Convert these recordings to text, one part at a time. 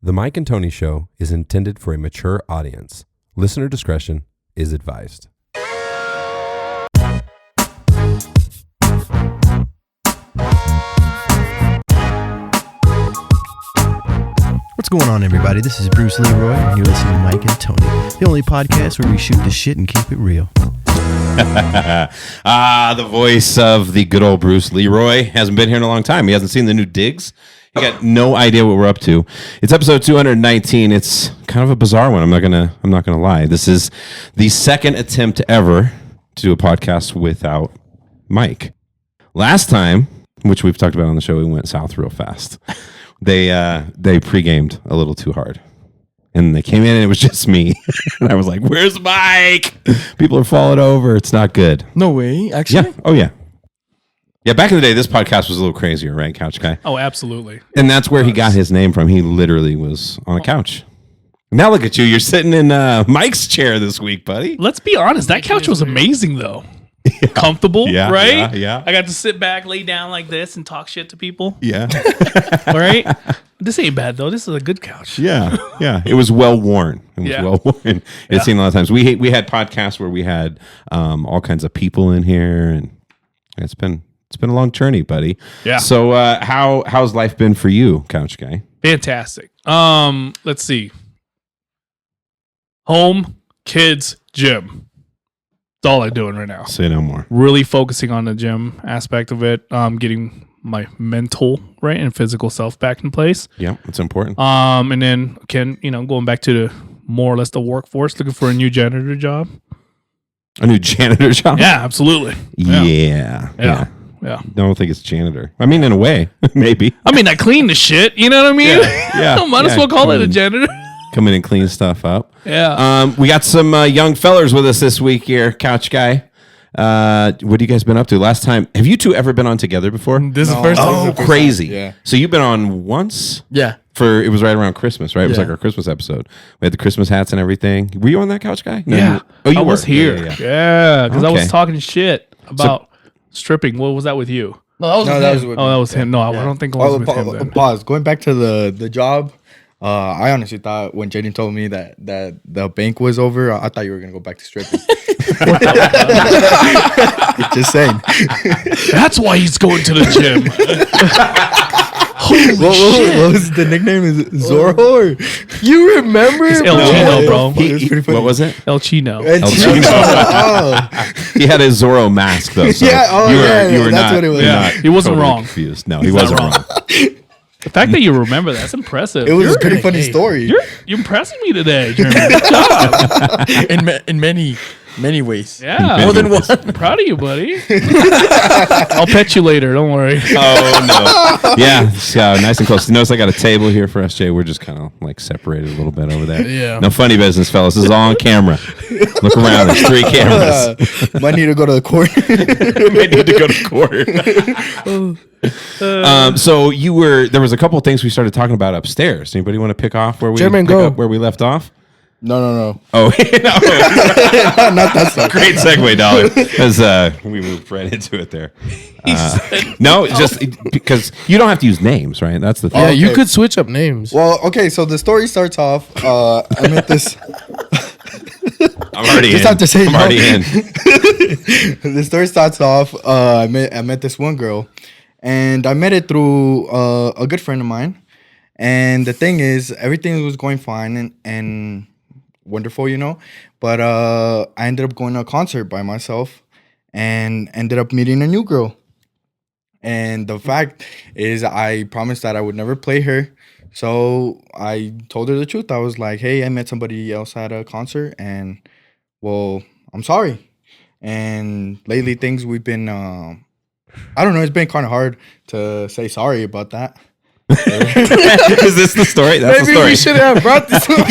The Mike and Tony Show is intended for a mature audience. Listener discretion is advised. What's going on, everybody? This is Bruce Leroy, and you're listening to Mike and Tony, the only podcast where we shoot the shit and keep it real. The voice of the good old Bruce Leroy hasn't been here in a long time. He hasn't seen the new digs. He got no idea what we're up to. It's episode 219. It's kind of a bizarre one. I'm not gonna lie. This is the second attempt ever to do a podcast without Mike. Last time, which we've talked about on the show, we went south real fast. They pre-gamed a little too hard. And they came in and it was just me. And I was like, where's Mike? People are falling over. It's not good. No way, actually? Yeah. Oh, yeah. Yeah, back in the day, this podcast was a little crazier, right, Couch Guy? Oh, absolutely. And that's where he got his name from. He literally was on a couch. Now look at you. You're sitting in Mike's chair this week, buddy. Let's be honest. That couch was amazing, though. Yeah. Comfortable, yeah, right? Yeah. I got to sit back, lay down like this, and talk shit to people. Yeah. All right? This ain't bad, though. This is a good couch. Yeah. It was well worn. Well worn. It's seen a lot of times. We had podcasts where we had all kinds of people in here, and it's been a long journey, buddy. Yeah. So how's life been for you, Couch Guy? Fantastic. Let's see. Home, kids, gym. That's all I'm doing right now. Say no more. Really focusing on the gym aspect of it. Getting my mental right and physical self back in place. Yeah, it's important. And then going back to the more or less the workforce, looking for a new janitor job. A new janitor job? Yeah, absolutely. Yeah. Yeah. I don't think it's janitor. I mean, in a way, maybe. I mean, I clean the shit. You know what I mean? Yeah. Might as well call it a janitor. Come in and clean stuff up. Yeah. We got some young fellers with us this week here, Couch Guy. What have you guys been up to? Last time, have you two ever been on together before? This is the first time. Oh, crazy. Yeah. So you've been on once? Yeah. It was right around Christmas, right? It was Yeah. like our Christmas episode. We had the Christmas hats and everything. Were you on that, Couch Guy? No, Yeah. you I was were. here. Yeah, because I was Okay. talking shit about stripping. What was that with you? No, that was with Oh, that was him. No, I don't think it was with him then. Pause. Going back to the job, I honestly thought when Jaden told me that the bank was over, I thought you were gonna go back to stripping. Just saying. That's why he's going to the gym. Holy shit. What was the nickname? Is it Zorro? Or, you remember? It's El Chino, bro. It was pretty funny. What was it? El Chino. El Chino. Oh. He had a Zorro mask, though. So Yeah, you were that's not, what it was. you're Yeah. not He wasn't totally wrong. Confused. No, he wasn't wrong. The fact that you remember that's impressive. It was a pretty funny story. You're impressing me today, Jeremy. Good job. in many ways. Yeah. More than one. I'm proud of you, buddy. I'll pet you later. Don't worry. Oh, no. Yeah, nice and close. You notice I got a table here for SJ. We're just kind of like separated a little bit over there. Yeah. No funny business, fellas. This is all on camera. Look around. There's 3 cameras. Might need to go to the court. Might need to go to court. So there was a couple of things we started talking about upstairs. Anybody want to pick off where we left off? No. Oh, no. Not that stuff. Great segue, Dollar. As we moved right into it there. No, just because you don't have to use names, right? That's the thing. Yeah, Okay. you could switch up names. Well, okay, so the story starts off. I met this. I'm already Just in. have to say I'm no. already in. The story starts off. I met this one girl, and I met it through a good friend of mine. And the thing is, everything was going fine and wonderful, But I ended up going to a concert by myself, and ended up meeting a new girl. And the fact is, I promised that I would never play her. So I told her the truth. I was like, hey, I met somebody else at a concert, and, well, I'm sorry. And lately we've been, I don't know, it's been kind of hard to say sorry about that. Is this the story? That's Maybe the story. we should have brought this up.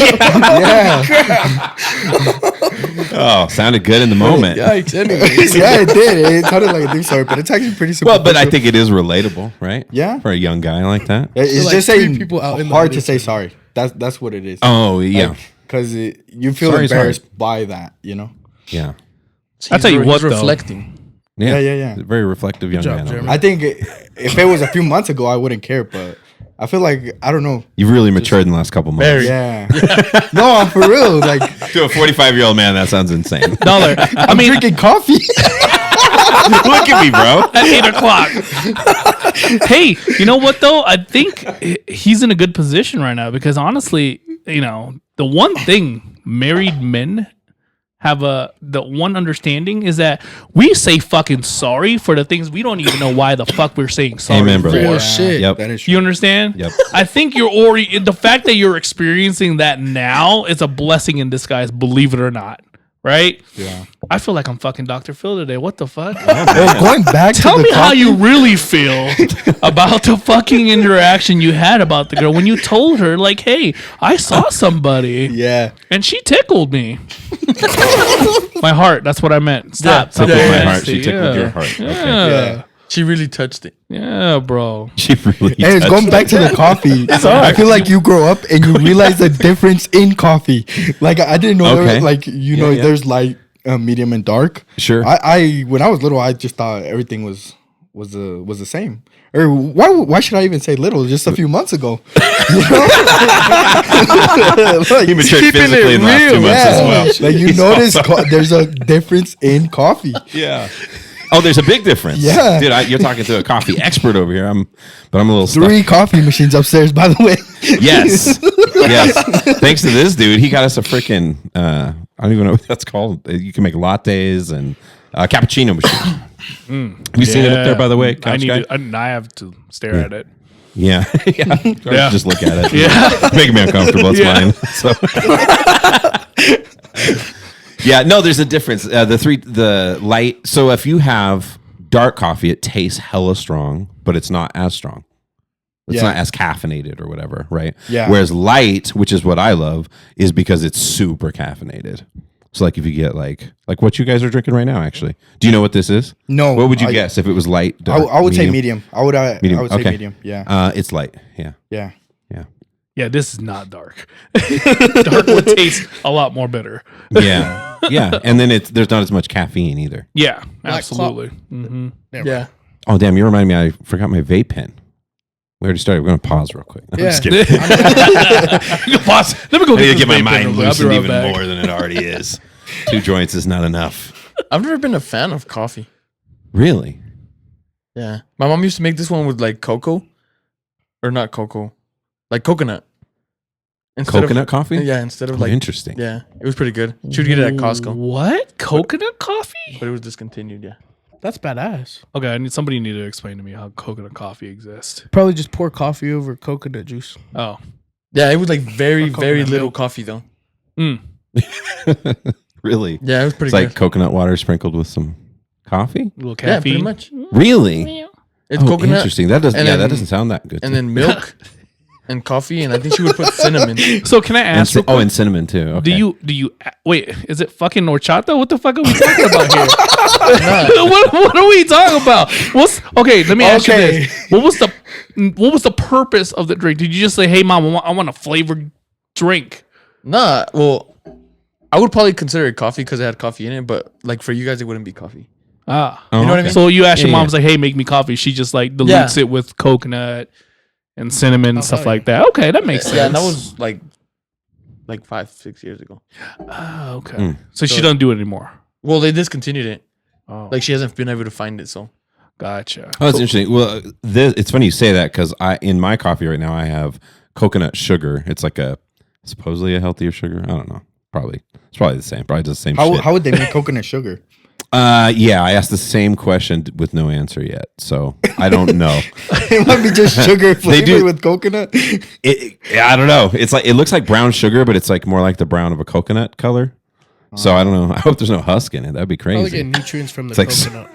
Oh, sounded good in the moment. Yikes, anyways. Yeah, it did. It sounded like a deep story, but it's actually pretty simple. Well, but I think it is relatable, right? Yeah. For a young guy like that. It's like just 3 saying people out in the hard to audience. say sorry. That's what it is. Oh, yeah. Because you feel Sorry's embarrassed by that, Yeah. I'll tell you what, He's though. reflecting. Yeah. Very reflective young job, man. Jeremy. I think if it was a few months ago, I wouldn't care, but I feel like I don't know. You've really matured in the last couple months. Very. Yeah. No, I'm for real. Like To a 45-year-old man, that sounds insane. Dollar. I mean, drinking coffee. Look at me, bro. at 8 o'clock. Hey, you know what though? I think he's in a good position right now because honestly, you know, the one thing married men have the one understanding is that we say fucking sorry for the things we don't even know why the fuck we're saying sorry Amen, brother. Real for. shit. Yep. That is true. You understand? Yep. I think you're already the fact that you're experiencing that now is a blessing in disguise, believe it or not. Right? Yeah. I feel like I'm fucking Dr. Phil today. What the fuck? Well, going back Tell to me the how coffee, you really feel about the fucking interaction you had about the girl when you told her, like, hey, I saw somebody Yeah. and she tickled me. My heart. That's what I meant. Stop. Yeah. Tickled my Yeah. heart. She tickled your heart. Okay. Yeah. She really touched it. Yeah, bro. She really And it's touched going it. back to the coffee. I feel like you grow up and you realize the difference in coffee. Like I didn't know there Okay. was, like you know yeah. there's light, medium, and dark. Sure. I when I was little, I just thought everything was the same. Or why should I even say little? Just a few months ago. You know? Like, He matured keeping physically it in the last 2 real. months as yeah. well. Like you He's notice also- there's a difference in coffee. Yeah. Oh, there's a big difference. Yeah. Dude, you're talking to a coffee expert over here. But I'm a little stuck. 3 coffee machines upstairs, by the way. Yes. Yes. Thanks to this dude, he got us a freaking, I don't even know what that's called. You can make lattes and cappuccino machine. Have you seen it up there, by the way? I Couch need guy? I have to stare at it. Yeah. Yeah. Or Yeah. Just look at it. Yeah. Making me uncomfortable. It's Yeah. mine. So. Yeah, no, there's a difference. The light. So if you have dark coffee, it tastes hella strong, but it's not as strong. It's Yeah. not as caffeinated or whatever, right? Yeah. Whereas light, which is what I love, is because it's super caffeinated. So like if you get like what you guys are drinking right now, actually. Do you know what this is? No, What would you guess if it was light? I Dark, would say medium. I would say Okay. medium. Yeah. It's light. Yeah. Yeah. Yeah. Yeah, this is not dark. Dark would taste a lot more bitter. Yeah. Yeah. And then there's not as much caffeine either. Yeah, Black absolutely. Mm-hmm. Yeah. Oh, damn. You remind me. I forgot my vape pen. We already started. We're going to pause real quick. I'm Yeah. just kidding. Boss, let me go I need to this get my vape mind pen real quick. I'll be loosened right even back. more than it already is. 2 joints is not enough. I've never been a fan of coffee. Really? Yeah. My mom used to make this one with like cocoa. Or not cocoa. Like coconut. Instead Coconut of, coffee? Yeah, instead of Oh, like interesting. yeah. It was pretty good. She would get it at Costco. What? Coconut coffee? But it was discontinued, yeah. That's badass. Okay, somebody need to explain to me how coconut coffee exists. Probably just pour coffee over coconut juice. Oh. Yeah, it was like very, Or very coconut little milk. coffee though. Mm. Really? Yeah, it was pretty It's like good. coconut water sprinkled with some coffee? A little Yeah, caffeine. pretty much. Really? It's Oh, coconut interesting. That doesn't. and Yeah, then- that doesn't sound that good. and to then me. milk and coffee, and I think she would put cinnamon. So can I ask? real quick, and cinnamon too. Okay. do you wait? Is it fucking horchata? What the fuck are we talking about here? Nah, what are we talking about? Okay? Let me ask you Okay. this: what was the purpose of the drink? Did you just say, "Hey, mom, I want a flavored drink"? nah. Well, I would probably consider it coffee because it had coffee in it, but like for you guys, it wouldn't be coffee. Ah, Oh, You know what I okay. mean? so you ask your Yeah, mom's like, "Hey, make me coffee." She just like dilutes it with coconut and cinnamon and stuff hell like that. Okay, that makes sense. Yeah, and that was like 5-6 years ago. Ah, okay. Mm. So she doesn't do it anymore. Well, they discontinued it. Oh, Like she hasn't been able to find it. So gotcha. Oh, that's interesting. Well, it's funny you say that because in my coffee right now I have coconut sugar. It's like supposedly a healthier sugar. I don't know. It's probably the same. Probably does the same shit. How would they make coconut sugar? Yeah, I asked the same question with no answer yet, so I don't know. It might be just sugar flavored do- with coconut. I don't know. It's like it looks like brown sugar, but it's like more like the brown of a coconut color. So I don't know. I hope there's no husk in it. That'd be Probably crazy. get nutrients from the It's like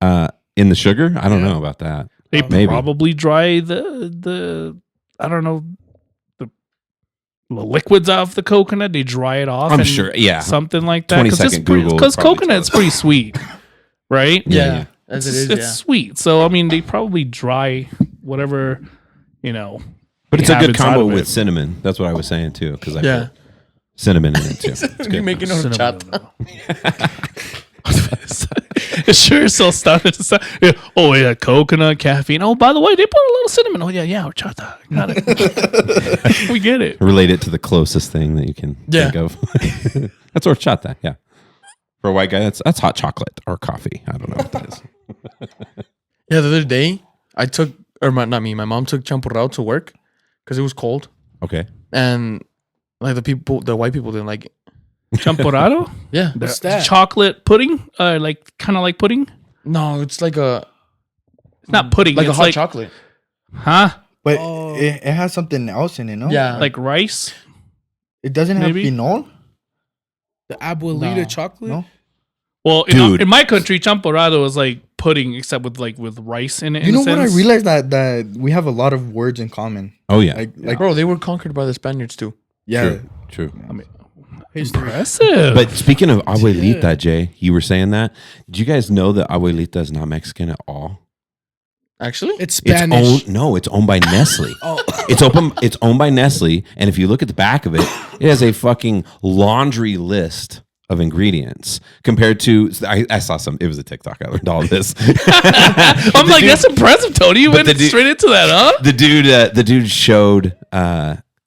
coconut. In the sugar, I don't Yeah. know about that. They Maybe. probably dry the I don't know the liquids off the coconut. They dry it off. I'm and sure. Yeah. something like that. 20-second Google Because probably coconut's tells. pretty sweet, right? Yeah. as It's, it is, it's yeah. sweet. So I mean, they probably dry whatever, you know. But it's they a have good inside combo of with it. cinnamon. That's what I was saying too, because I Yeah. put cinnamon in it too. It's You're good. making Cinnamon, horchata. It sure so started to sound. Yeah. Oh, yeah, coconut, caffeine. Oh, by the way, they put a little cinnamon. Oh, yeah, horchata. Got it. We get it. Relate it to the closest thing that you can think of. That's horchata, yeah. For a white guy, that's hot chocolate or coffee. I don't know what that is. Yeah, the other day, my mom took champurrado to work because it was cold. Okay. And like the white people didn't like it. Champurrado? Yeah. What's that? Chocolate pudding? Like kind of like pudding? No, it's like It's not pudding. like it's a hot chocolate. Huh? But it has something else in it, no? Yeah. Like rice? It doesn't have Maybe? phenol? The Abuelita chocolate? No. Well, Dude. in my country, champurrado is like pudding, except with rice in it. You know what? I realized that we have a lot of words in common. Oh, yeah. Like Bro, they were conquered by the Spaniards too. yeah. True. I mean, History. impressive. But speaking of Abuelita, Jay, you were saying that. Do you guys know that Abuelita is not Mexican at all? Actually? It's Spanish. It's owned by Nestle. Oh. It's owned by Nestle, and if you look at the back of it, it has a fucking laundry list of ingredients compared to I saw it was a TikTok. I learned all of this. I'm like, that's impressive, Tony. You went straight into that, huh? The dude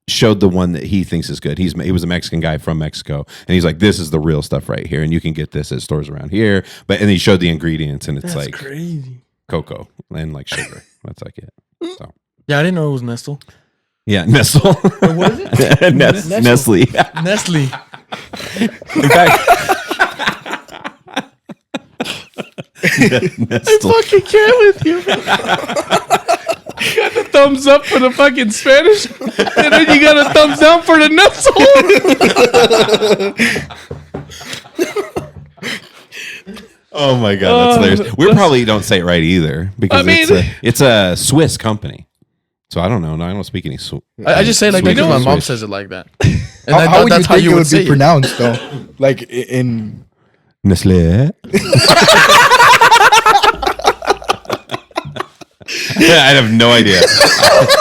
showed the one that he thinks is good. He was a Mexican guy from Mexico, and he's like, this is the real stuff right here, and you can get this at stores around here. And he showed the ingredients, and it's like crazy. cocoa and like sugar. That's like it. So Yeah, I didn't know it was Nestle. yeah, Nestle. What is it? Nestle. Nestle. In fact, Nestle. Fucking can't with you. You got the thumbs up for the fucking Spanish, and then you got a thumbs down for the Nestle. Oh my god, that's hilarious. We probably don't say it right either because it's a Swiss company. So I don't know. No, I don't speak any. I just say it like that because my mom Swiss. says it like that. And How would you that's how think you it would would say be it. pronounced though? Like in Nestlé. I have no idea.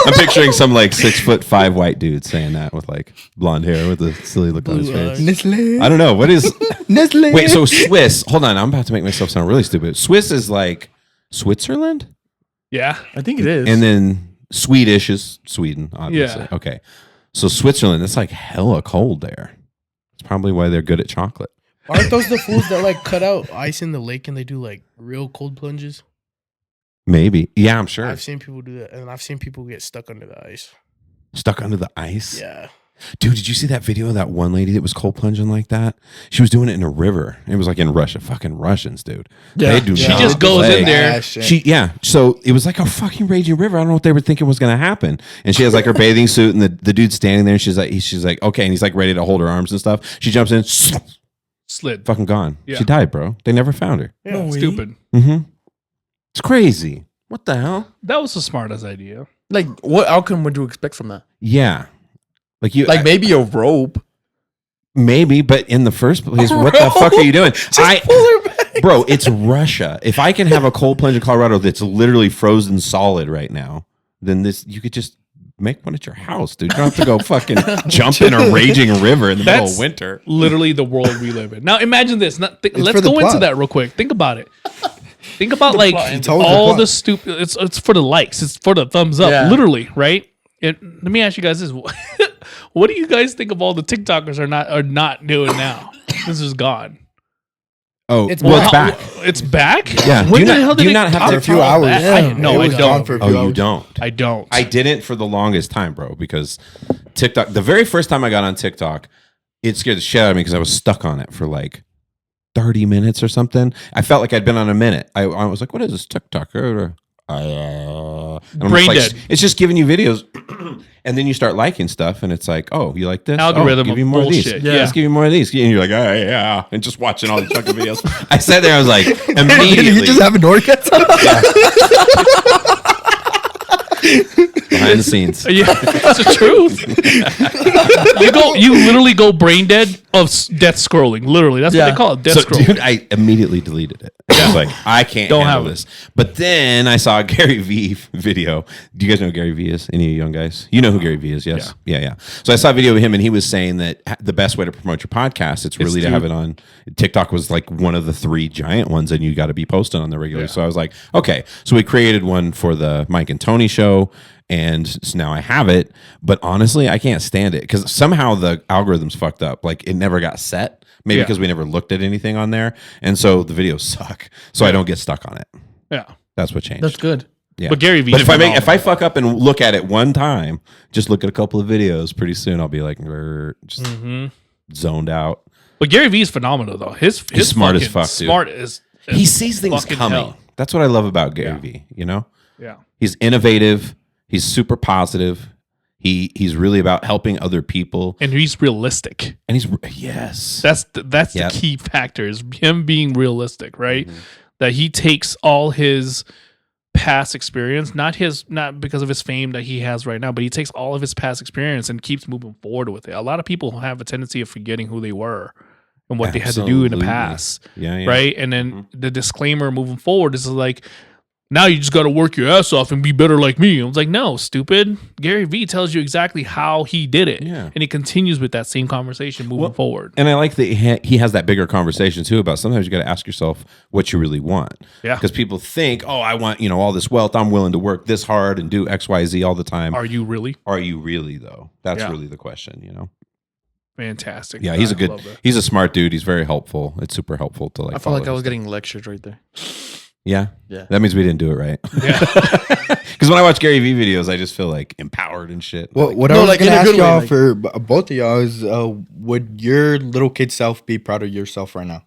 I'm picturing some like 6'5" white dude saying that with like blonde hair with a silly look on his face. Nestlé. I don't know. What is Nestlé. Wait, so Swiss. Hold on. I'm about to make myself sound really stupid. Swiss is like Switzerland? Yeah. I think it is. And then Swedish is Sweden, obviously. Yeah. Okay. So Switzerland, it's like hella cold there. It's probably why they're good at chocolate. Aren't those the fools that like cut out ice in the lake and they do like real cold plunges? Maybe. Yeah, I'm sure. I've seen people do that, and I've seen people get stuck under the ice. Stuck under the ice? Yeah. Dude, did you see that video of that one lady that was cold plunging like that? She was doing it in a river. It was like in Russia. Fucking Russians, dude. Yeah. They do She not just goes play. in there. So it was like a fucking raging river. I don't know what they were thinking was going to happen. And she has like her bathing suit, and the dude's standing there, and she's like, okay, and he's like ready to hold her arms and stuff. She jumps in, Slid. fucking gone. Yeah. She died, bro. They never found her. Yeah, stupid. Mm-hmm. It's crazy. What the hell? That was the smartest idea. like, what outcome would you expect from that? Yeah. Like Maybe a rope. maybe, but in the first place, what the fuck are you doing? Bro, it's Russia. If I can have a cold plunge in Colorado that's literally frozen solid right now, then you could just make one at your house, dude. You don't have to go fucking jump in a raging river in the middle of winter. Literally the world we live in. Now imagine this. Let's for go the into plot. that real quick. Think about it. Think about like It's always the all plot. the stupid. It's for the likes. It's for the thumbs up. Yeah. Literally, right? Let me ask you guys this: what do you guys think of all the TikTokers are not doing now? This is gone. Oh, It's well, it's back. back. It's back. Yeah. When Do the hell did you it not have come to For a few from? hours. No, It I was gone don't. for a Oh, few you hours. don't. I don't. I didn't for the longest time, bro, because TikTok, the very first time I got on TikTok, it scared the shit out of me because I was stuck on it for like 30 minutes or something. I felt like I'd been on a minute. I was like, what is this TikTok? And I'm Brain just like, dead. it's just giving you videos. And then you start liking stuff and it's like, oh, you like this? Algorithm Oh, give you of more of bullshit. these. Yeah. Let's give you more of these. And you're like, oh, yeah. And just watching all these fucking videos. I sat there, I was like, Did immediately. you just have an orgasm? Behind behind the scenes. Yeah, that's the truth. you literally go brain dead of death scrolling. Literally, that's what Yeah. they call it, death So, scrolling. dude, I immediately deleted it. I was like, I can't Don't handle have it. this. But then I saw a Gary Vee video. Do you guys know who Gary Vee is? Any of you young guys? You know who Gary Vee is, yes? Yeah. So I saw a video of him, and he was saying that the best way to promote your podcast, it's really to have it on. TikTok was like one of the 3 giant ones, and you got to be posting on the regular. So I was like, okay. So we created one for the Mike and Tony show, and so now I have it. But honestly, I can't stand it because somehow the algorithm's fucked up. Like it never got set. Maybe because we never looked at anything on there, and so the videos suck. So I don't get stuck on it. Yeah. That's what changed. That's good. Yeah. But Gary Vee. But if I fuck up and look at it one time, just look at a couple of videos, pretty soon I'll be like just zoned out. But Gary Vee is phenomenal though. His smart as fucking fuck, dude. Smart as He sees things fucking coming. hell. That's what I love about Gary Vee. You know, Yeah. he's innovative. He's super positive. He's really about helping other people, And he's realistic. and he's yes. That's the Yep. key factor is him being realistic, right? Mm-hmm. That he takes all his past experience, not because of his fame that he has right now, but he takes all of his past experience and keeps moving forward with it. A lot of people have a tendency of forgetting who they were and what they had to do in the Absolutely. past, Yeah. right? And then the disclaimer moving forward is like, now you just got to work your ass off and be better like me. I was like, no, stupid. Gary Vee tells you exactly how he did it. Yeah. And he continues with that same conversation moving forward. And I like that he has that bigger conversation too about sometimes you got to ask yourself what you really want. Yeah. Because people think, oh, I want, all this wealth. I'm willing to work this hard and do X, Y, Z all the time. Are you really? Are you really though? That's Yeah. really the question, Fantastic. Yeah, he's I love that. he's a smart dude. He's very helpful. It's super helpful to like. I felt follow like I was his getting lectured right there. stuff. Yeah. Yeah. That means we didn't do it right. Yeah. Because when I watch Gary Vee videos, I just feel like empowered and shit. What No, I was like, gonna in a ask good way, y'all like- for both of y'all is, would your little kid self be proud of yourself right now?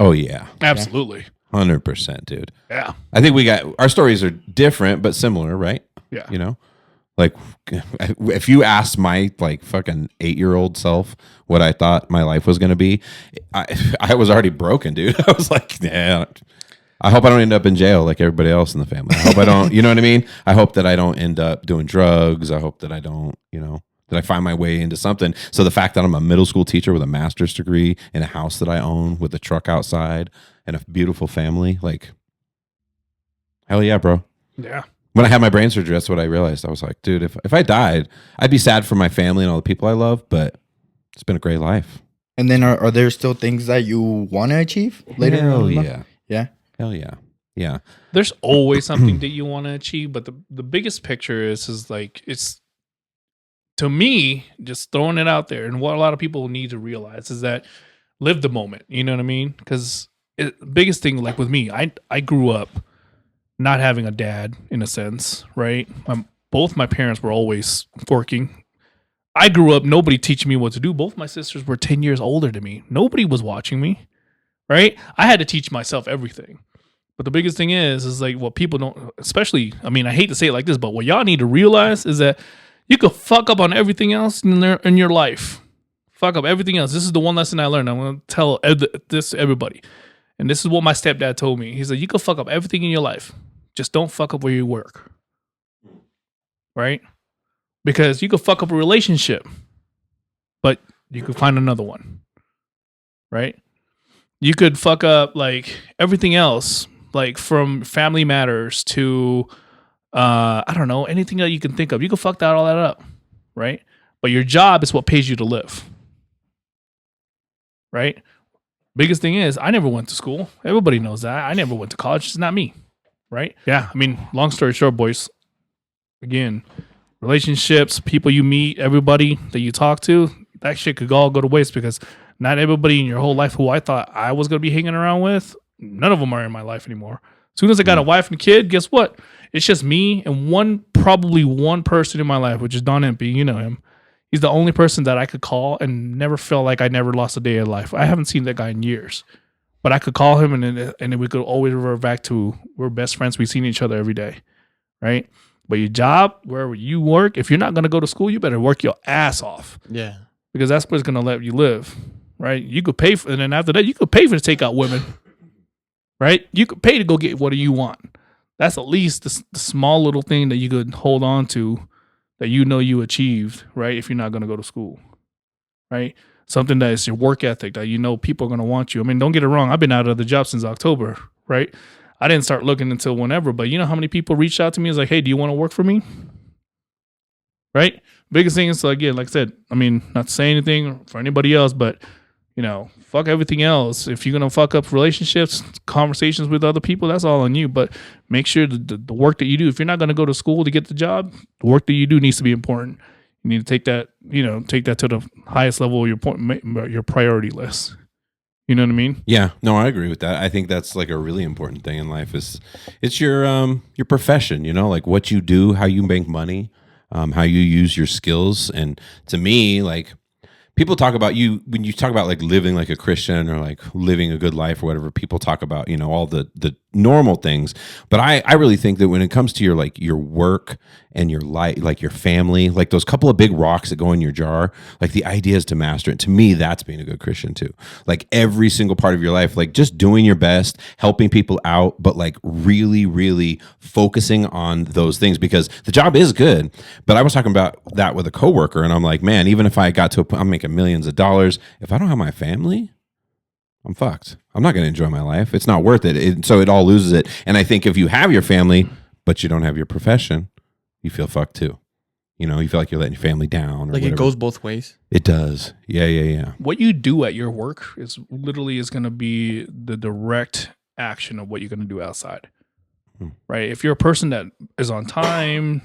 Oh yeah, Absolutely. 100%, dude. Yeah. I think our stories are different but similar, right? Yeah. Like if you asked my like fucking 8-year-old self what I thought my life was gonna be, I was already broken, dude. I was like, yeah. I hope I don't end up in jail like everybody else in the family. I hope I don't, you know what I mean? I hope that I don't end up doing drugs. I hope that I don't, that I find my way into something. So the fact that I'm a middle school teacher with a master's degree in a house that I own with a truck outside and a beautiful family, like, hell yeah, bro. Yeah. When I had my brain surgery, that's what I realized. I was like, dude, if I died, I'd be sad for my family and all the people I love, but it's been a great life. And then are there still things that you want to achieve later? Hell in life? yeah. Yeah. Hell yeah. Yeah. There's always something that you want to achieve, but the biggest picture is like, it's, to me, just throwing it out there, and what a lot of people need to realize is that live the moment. You know what I mean? Because biggest thing, like with me, I grew up not having a dad in a sense, right? Both my parents were always working. I grew up, nobody teaching me what to do. Both my sisters were 10 years older than me. Nobody was watching me, right? I had to teach myself everything. But the biggest thing is like what people don't, especially, I mean, I hate to say it like this, but what y'all need to realize is that you could fuck up on everything else in your life. Fuck up everything else. This is the one lesson I learned. I'm going to tell this to everybody. And this is what my stepdad told me. He said, you could fuck up everything in your life. Just don't fuck up where you work. Right? Because you could fuck up a relationship, but you could find another one. Right? You could fuck up like everything else, like from family matters to I don't know, anything that you can think of. You can fuck all that up, right? But your job is what pays you to live, right? Biggest thing is I never went to school. Everybody knows that. I never went to college. It's not me, right? Yeah, I mean, long story short, boys, again, relationships, people you meet, everybody that you talk to, that shit could all go to waste because not everybody in your whole life who I thought I was going to be hanging around with, none of them are in my life anymore. As soon as I got a wife and kid, guess what? It's just me and probably one person in my life, which is Don Empey. You know him. He's the only person that I could call and never felt like I never lost a day of life. I haven't seen that guy in years. But I could call him and then we could always revert back to we're best friends. We've seen each other every day, right? But your job, wherever you work, if you're not going to go to school, you better work your ass off. Yeah. Because that's what's going to let you live, right? You could pay for, and then after that, you could pay for to take out women, right? You could pay to go get what you want. That's at least the small little thing that you could hold on to that you achieved, right? If you're not going to go to school, right? Something that is your work ethic that people are going to want you. I mean, don't get it wrong. I've been out of the job since October, right? I didn't start looking until whenever, but you know how many people reached out to me? It's like, hey, do you want to work for me? Right? Biggest thing is, again, like I said, I mean, not to say anything for anybody else, but fuck everything else. If you're going to fuck up relationships, conversations with other people, that's all on you. But make sure the work that you do, if you're not going to go to school to get the job, the work that you do needs to be important. You need to take that to the highest level of your priority list. You know what I mean? Yeah, no, I agree with that. I think that's like a really important thing in life it's your profession, like what you do, how you make money, how you use your skills. And to me, like, people talk about when you talk about like living like a Christian or like living a good life or whatever, people talk about, all the normal things. But I really think that when it comes to your work and your life, like your family, like those couple of big rocks that go in your jar, like the idea is to master it. To me, that's being a good Christian too. Like every single part of your life, like just doing your best, helping people out, but like really, really focusing on those things, because the job is good. But I was talking about that with a coworker, and I'm like, man, even if I got to I'm making millions of dollars, if I don't have my family, I'm fucked. I'm not going to enjoy my life. It's not worth it. So it all loses it. And I think if you have your family, but you don't have your profession, you feel fucked too. You feel like you're letting your family down. Or like whatever. it goes both ways. It does. Yeah. What you do at your work is going to be the direct action of what you're going to do outside. Right? If you're a person that is on time,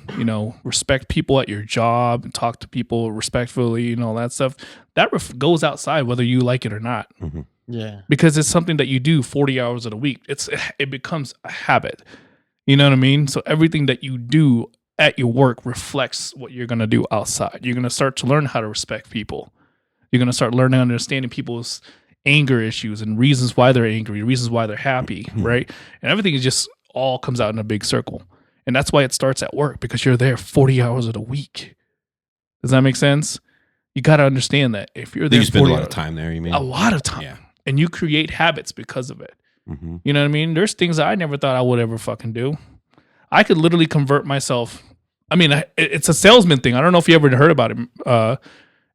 respect people at your job, and talk to people respectfully, all that stuff, that goes outside whether you like it or not. Mm-hmm. Yeah. Because it's something that you do 40 hours of the week. It becomes a habit. You know what I mean? So everything that you do at your work reflects what you're going to do outside. You're going to start to learn how to respect people. You're going to start learning understanding people's anger issues and reasons why they're angry, reasons why they're happy, right? And everything is just all comes out in a big circle. And that's why it starts at work, because you're there 40 hours of the week. Does that make sense? You got to understand that if you're there, you spend a lot of time there, you mean? A lot of time. Yeah. And you create habits because of it. Mm-hmm. You know what I mean? There's things that I never thought I would ever fucking do. I could literally convert myself. I mean, it's a salesman thing. I don't know if you ever heard about it.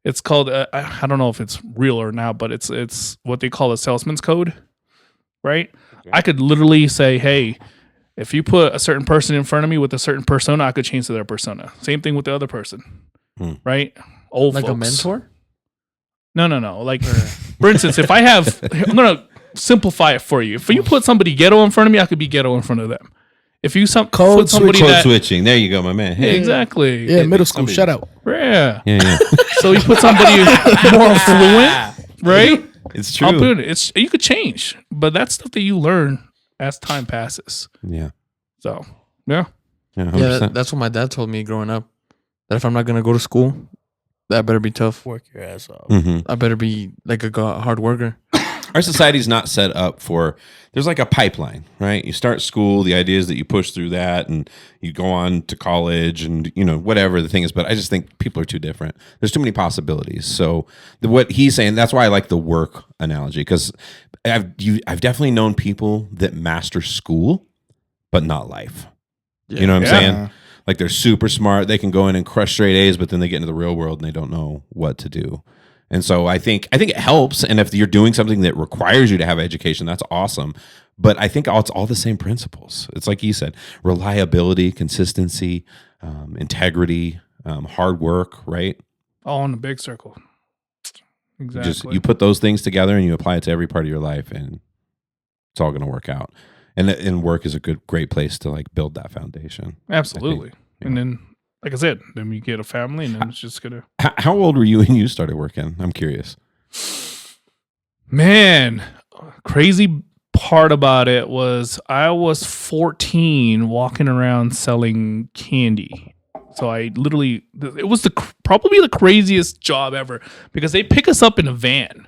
It's called, I don't know if it's real or not, but it's what they call a salesman's code, right? Okay. I could literally say, hey, if you put a certain person in front of me with a certain persona, I could change to their persona. Same thing with the other person, right? Old like folks. A mentor? No. Like, for instance, if I have, I'm going to simplify it for you. If you put somebody ghetto in front of me, I could be ghetto in front of them. If you put somebody code switching, there you go, my man. Hey, exactly. Yeah, middle school. Shout out. Yeah. Yeah. So you put somebody more fluent, right? It's true. You could change, but that's stuff that you learn as time passes. Yeah. So, yeah. Yeah, that's what my dad told me growing up. That if I'm not gonna go to school, that better be tough. Work your ass off. Mm-hmm. I better be like a hard worker. Our society's not set up for, there's like a pipeline, right? You start school, the idea is that you push through that and you go on to college and, whatever the thing is. But I just think people are too different. There's too many possibilities. So what he's saying, that's why I like the work analogy, because I've definitely known people that master school, but not life. Yeah. You know what I'm saying? Like they're super smart. They can go in and crush straight A's, but then they get into the real world and they don't know what to do. And so I think it helps. And if you're doing something that requires you to have education, that's awesome. But I think it's all the same principles. It's like you said, reliability, consistency, integrity, hard work, right? All in a big circle. Exactly. Just you put those things together and you apply it to every part of your life, and it's all going to work out. And work is a great place to like build that foundation. Absolutely. Yeah. And then, like I said, then we get a family, and then it's just gonna. How old were you when you started working? I'm curious. Man, crazy part about it was I was 14 walking around selling candy. So I literally, it was probably the craziest job ever, because they pick us up in a van.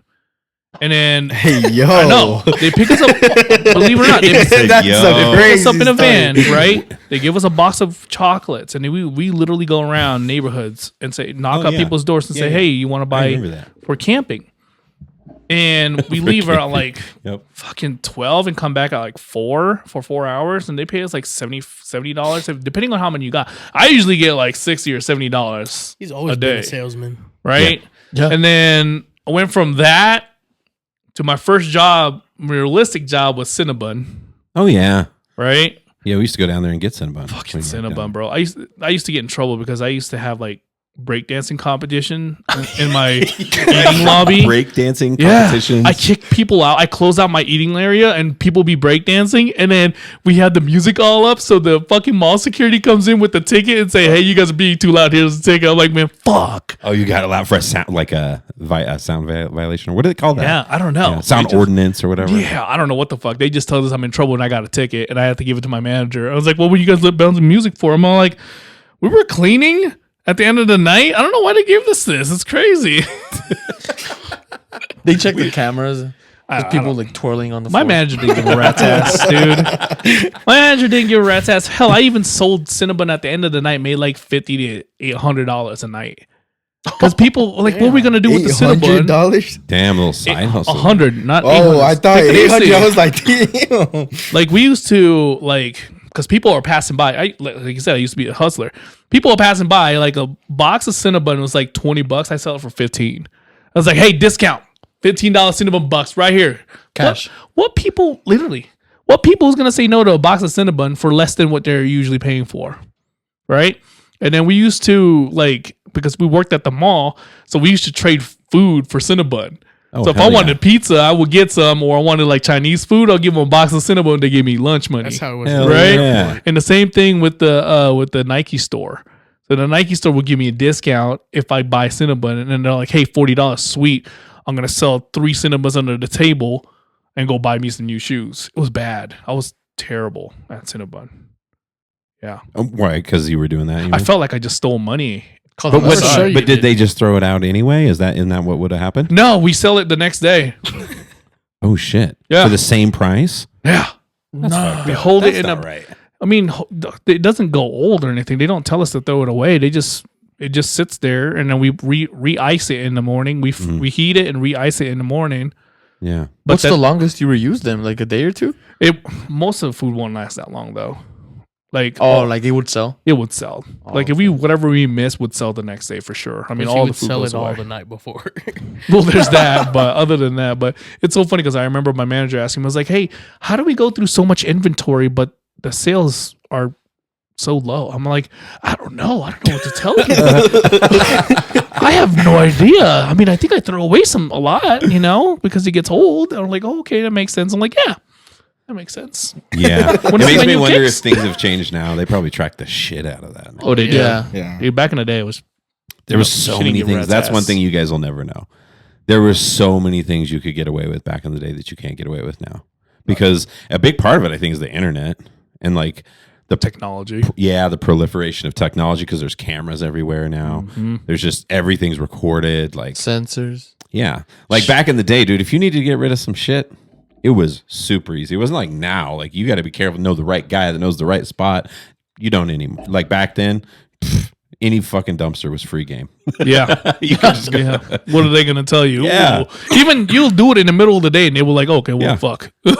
And then, Hey, yo. I know, they pick us up, believe it or not, they pick us up in a van, right? They give us a box of chocolates, and we literally go around neighborhoods and knock on people's doors and say, hey, you want to buy for camping? And we leave around like Yep. fucking 12 and come back at like 4 for 4 hours. And they pay us like $70, depending on how many you got. I usually get like $60 or $70 He's always a been day, a salesman. right? Yeah. And then I went from that to my first job, realistic job was Cinnabon, Oh yeah. right? Yeah, we used to go down there and get Cinnabon. Fucking Cinnabon, bro. I used to get in trouble because I used to have like breakdancing competition in my eating lobby. Breakdancing Yeah, competitions. I kick people out. I close out my eating area, and people be breakdancing. And then we had the music all up, so the fucking mall security comes in with the ticket and say, "Hey, you guys are being too loud. Here's the ticket." I'm like, man, fuck. Oh, you got it loud for a sound, like a sound violation, or what do they call that? Yeah, I don't know. Yeah, sound They just- ordinance or whatever. Yeah, I don't know what the fuck. They just told us I'm in trouble and I got a ticket and I had to give it to my manager. I was like, "What were you guys bouncing music for?" I'm all like, "We were cleaning at the end of the night. I don't know why they gave us this. It's crazy." They check the cameras. I There's people don't- like twirling on the My floor. manager didn't give a rat's ass, dude. My manager didn't give a rat's ass. Hell, I even sold Cinnabon at the end of the night, made like $50 to $800 a night. Because people were like, what are we gonna do with the Cinnabon? $800? Damn, little side hustle. 100, not Oh, 800. I thought Take it easy. 800. I was like, damn. Like we used to like, because people are passing by. Like you said, I used to be a hustler. People are passing by. Like a box of Cinnabon was like $20. I sell it for 15. I was like, hey, discount, $15 Cinnabon bucks right here. Cash. What people literally? What people is gonna say no to a box of Cinnabon for less than what they're usually paying for, right? And then we used to like because we worked at the mall, so we used to trade food for Cinnabon. Oh, So if I hell wanted pizza, I would get some, or I wanted like Chinese food, I'll give them a box of Cinnabon. They give me lunch money. That's how it was. Hell right? yeah. And the same thing with the Nike store. So the Nike store will give me a discount if I buy Cinnabon, and then they're like, "Hey, $40, sweet. I'm gonna sell 3 Cinnabons under the table and go buy me some new shoes." It was bad. I was terrible at Cinnabon. Yeah, Why? Because you were doing that. You I mean? felt like I just stole money. But what? Sure you But did did. they just throw it out anyway? Isn't that what would have happened? No, we sell it the next day. Oh shit! Yeah. For the same price. Yeah, No. we hold it in a. right. I mean, it doesn't go old or anything. They don't tell us to throw it away. It just sits there, and then we re-ice it in the morning. We heat it and re-ice it in the morning. Yeah. But What's that- the longest you reused them? Like a day or two? Most of the food won't last that long though. Like Oh, like it would sell. it would sell. Like if whatever we miss would sell the next day for sure. I mean, But all you the would food sell goes it all away. the night before. Well, there's that, but other than that, but it's so funny because I remember my manager asking me, I was like, "Hey, how do we go through so much inventory, but the sales are so low?" I'm like, I don't know what to tell you. I have no idea. I mean, I think I throw away a lot, because it gets old. And I'm like, oh, okay, that makes sense. I'm like, yeah, that makes sense. Yeah. It it's makes when me you wonder kicks. if things have changed now. They probably track the shit out of that. Oh, they do. Yeah. Yeah. Dude, back in the day, it was There was so Shitting many your things. rat's That's one ass. thing you guys will never know. There were so many things you could get away with back in the day that you can't get away with now. Because a big part of it, I think, is the internet and like the technology. the proliferation of technology because there's cameras everywhere now. Mm-hmm. There's just everything's recorded. Like, Sensors. yeah. Like back in the day, dude, if you needed to get rid of some shit, it was super easy. It wasn't like now. Like you got to be careful, know the right guy that knows the right spot. You don't anymore. Like back then, any fucking dumpster was free game. Yeah. You could just go, Yeah. What are they going to tell you? Yeah. Ooh. Even you'll do it in the middle of the day and they will like, okay, well, Yeah. fuck. yeah.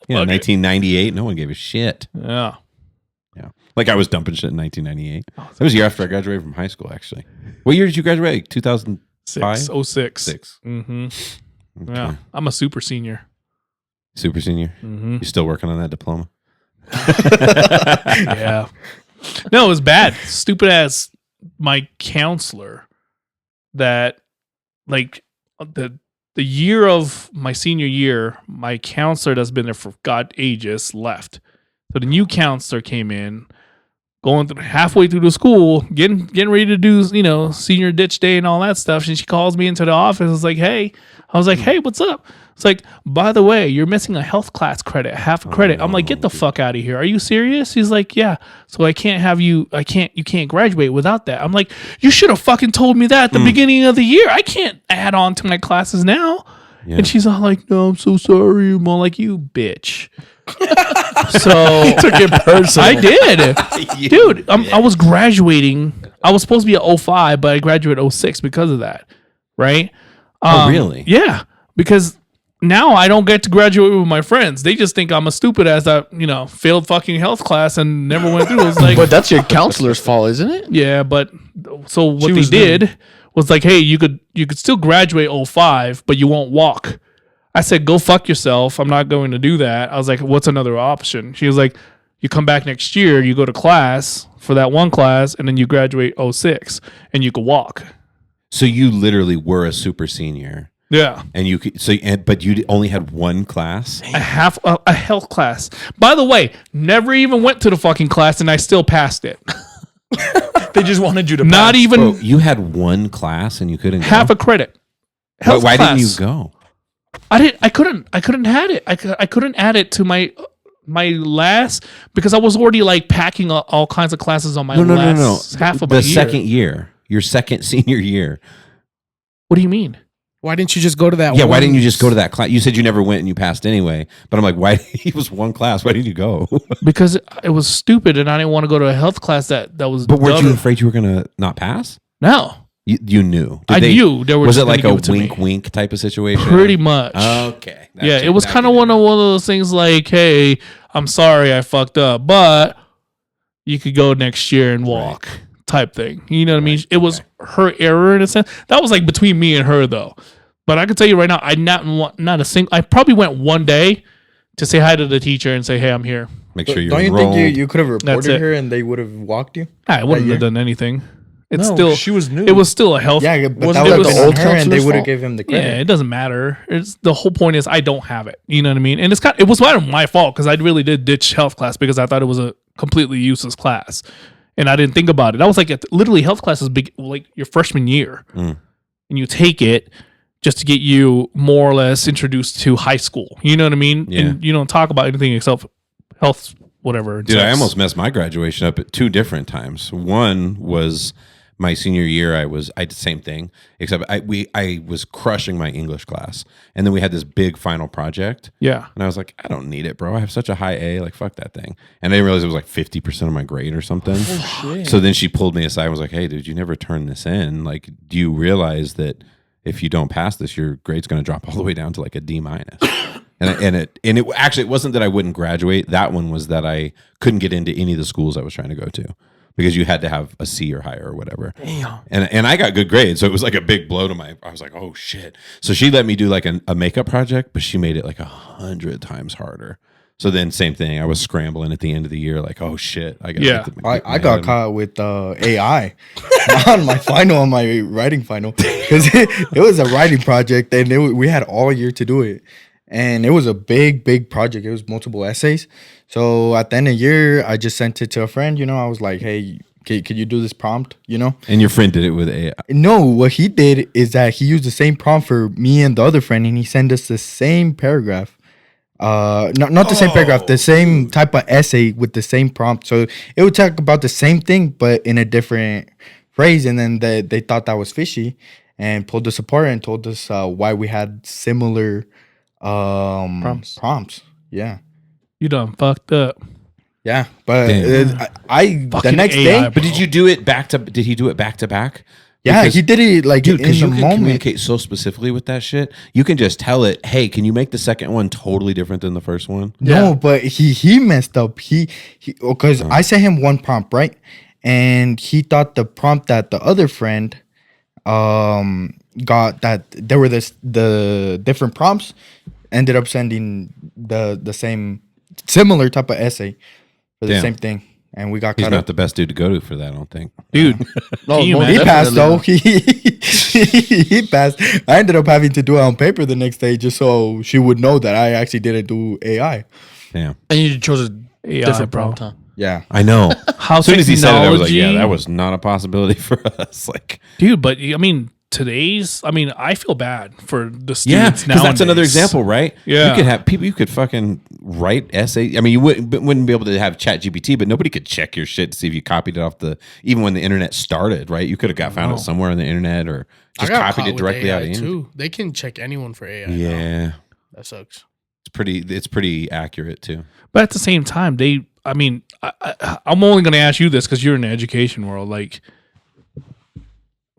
Yeah, Fuck it. 1998, no one gave a shit. Yeah. Yeah. Like I was dumping shit in 1998. Oh, That was the year after I graduated from high school, actually. What year did you graduate? Like 2005? 06. 6. Mm-hmm. Okay. Yeah. I'm a super senior. Super senior. Mm-hmm. You still working on that diploma? Yeah. No, it was bad. Stupid ass my counselor that like the year of my senior year, my counselor that's been there for God ages left. So the new counselor came in, going through, halfway through the school, getting ready to do, senior ditch day and all that stuff. And she calls me into the office. I was like, hey, what's up? It's like, by the way, you're missing a health class credit, half a credit. I'm like, get the fuck out of here. Are you serious? He's like, yeah. So you can't graduate without that. I'm like, you should have fucking told me that at the beginning of the year. I can't add on to my classes now. Yeah. And she's all like, no, I'm so sorry. I'm all like, you bitch. So Took it personal. I did. Dude, I was graduating. I was supposed to be at 05, but I graduated 06 because of that. Right? Oh, really? Yeah. because now I don't get to graduate with my friends. They just think I'm a stupid ass that, failed fucking health class and never went through. It's like, But that's your counselor's fault, isn't it? yeah, but so what She they was did was like, hey, you could still graduate 05, but you won't walk. I said, go fuck yourself. I'm not going to do that. I was like, what's another option? She was like, you come back next year, you go to class for that one class, and then you graduate 06, and you could walk. So you literally were a super senior. Yeah. And you could, but you only had one class. A health class. By the way, never even went to the fucking class, and I still passed it. They just wanted you to Not pass. even Bro, you had one class and you couldn't half go? a credit. Why, Health why didn't you class. go? I couldn't add it. I couldn't add it to my last because I was already like packing all kinds of classes on my last half of my The year. second year, your second senior year. What do you mean? Why didn't you just go to that? Yeah, why didn't you just go to that class? You said you never went and you passed anyway. But I'm like, why? It was one class. Why didn't you go? Because it was stupid and I didn't want to go to a health class that was. But weren't dumb. you afraid you were gonna not pass? No, You knew. I knew there Was was. it like a give it to me. wink, wink type of situation? Pretty much. Okay. Yeah, it was kind of one of those things like, hey, I'm sorry I fucked up, but you could go next year and walk type thing. You know what I mean? It was her error in a sense. That was like between me and her though. But I can tell you right now, I probably went one day to say hi to the teacher and say, hey, I'm here. Make sure you're Don't you enrolled. think you could have That's reported it. her and they would have walked you? I wouldn't year? have done anything. It's No, still she was new. It was still a health. Yeah, but Wasn't that it would the have old been her and they counselor's would have fault? gave him the Yeah, credit. it doesn't matter. It's the whole point is I don't have it. You know what I mean? And it was kind of my fault because I really did ditch health class because I thought it was a completely useless class, and I didn't think about it. I was like, literally, health class is big, like your freshman year, and you take it just to get you more or less introduced to high school. You know what I mean? Yeah. And you don't talk about anything except health, whatever. Dude, I sex. almost messed my graduation up at two different times. One was my senior year. I did the same thing, except I was crushing my English class, and then we had this big final project. Yeah. And I was like, I don't need it, bro. I have such a high A. Like, fuck that thing. And I didn't realize it was like 50% of my grade or something. So then she pulled me aside and was like, hey, dude, you never turned this in. Like, do you realize that if you don't pass this, your grade's going to drop all the way down to like a D minus? And it actually, it wasn't that I wouldn't graduate. That one was that I couldn't get into any of the schools I was trying to go to because you had to have a C or higher or whatever. Damn. And I got good grades. So it was like a big blow to I was like, oh shit. So she let me do like a makeup project, but she made it like 100 times harder. So then same thing. I was scrambling at the end of the year, like, oh shit. I I got caught with AI on my writing final because it was a writing project and we had all year to do it. And it was a big project. It was multiple essays. So at the end of the year, I just sent it to a friend. I was like, hey, could you do this prompt? And your friend did it with AI. No, what he did is that he used the same prompt for me and the other friend, and he sent us the same paragraph. Not the same paragraph, the same type of essay with the same prompt. So it would talk about the same thing, but in a different phrase. And then they thought that was fishy and pulled us apart and told us why we had similar prompts. Yeah. You done fucked up. Yeah. But Damn. the Fucking next AI, day, But did you do it back to? Did he do it back to back? yeah, Because- he did it like Dude, in because the you can moment. communicate so specifically with that shit. You can just tell it, hey, can you make the second one totally different than the first one? No, but he messed up. He because I sent him one prompt, right? And he thought the prompt that the other friend got, that there were the different prompts, ended up sending the same similar type of essay for the Damn. same thing. And we got He's caught not up. the best dude to go to for that, I don't think. Dude. No, Can you most He imagine? passed though. definitely He passed. I ended up having to do it on paper the next day just so she would know that I actually didn't do AI. Damn. And you chose a AI, different bro. prompt, huh? Yeah. I know. How As soon as he said it, I was like, yeah, technology- that was not a possibility for us. Like, Dude, but I mean, I feel bad for the yeah, students because that's another nowadays. example, right? Yeah. You could have people, you could fucking write essay. I mean, you wouldn't be able to have Chat GPT, but nobody could check your shit to see if you copied it off even when the internet started, right? You could have found it somewhere on the internet or just copied it directly out of the internet. too. They can check anyone for AI. now. Yeah. That sucks. It's pretty accurate too. But at the same time, I'm only going to ask you this because you're in the education world. Like,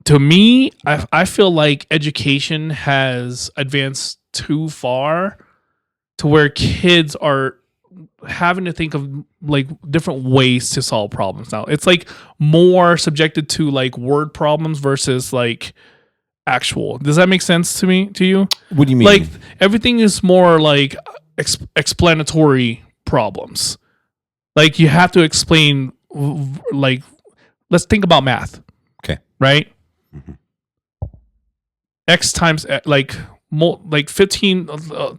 to me, I feel like education has advanced too far to where kids are having to think of like different ways to solve problems now. It's like more subjected to like word problems versus like actual. Does that make sense to you? What do you mean? Like everything is more like explanatory problems. Like you have to explain, like, let's think about math. Okay. Right? X times, like 15,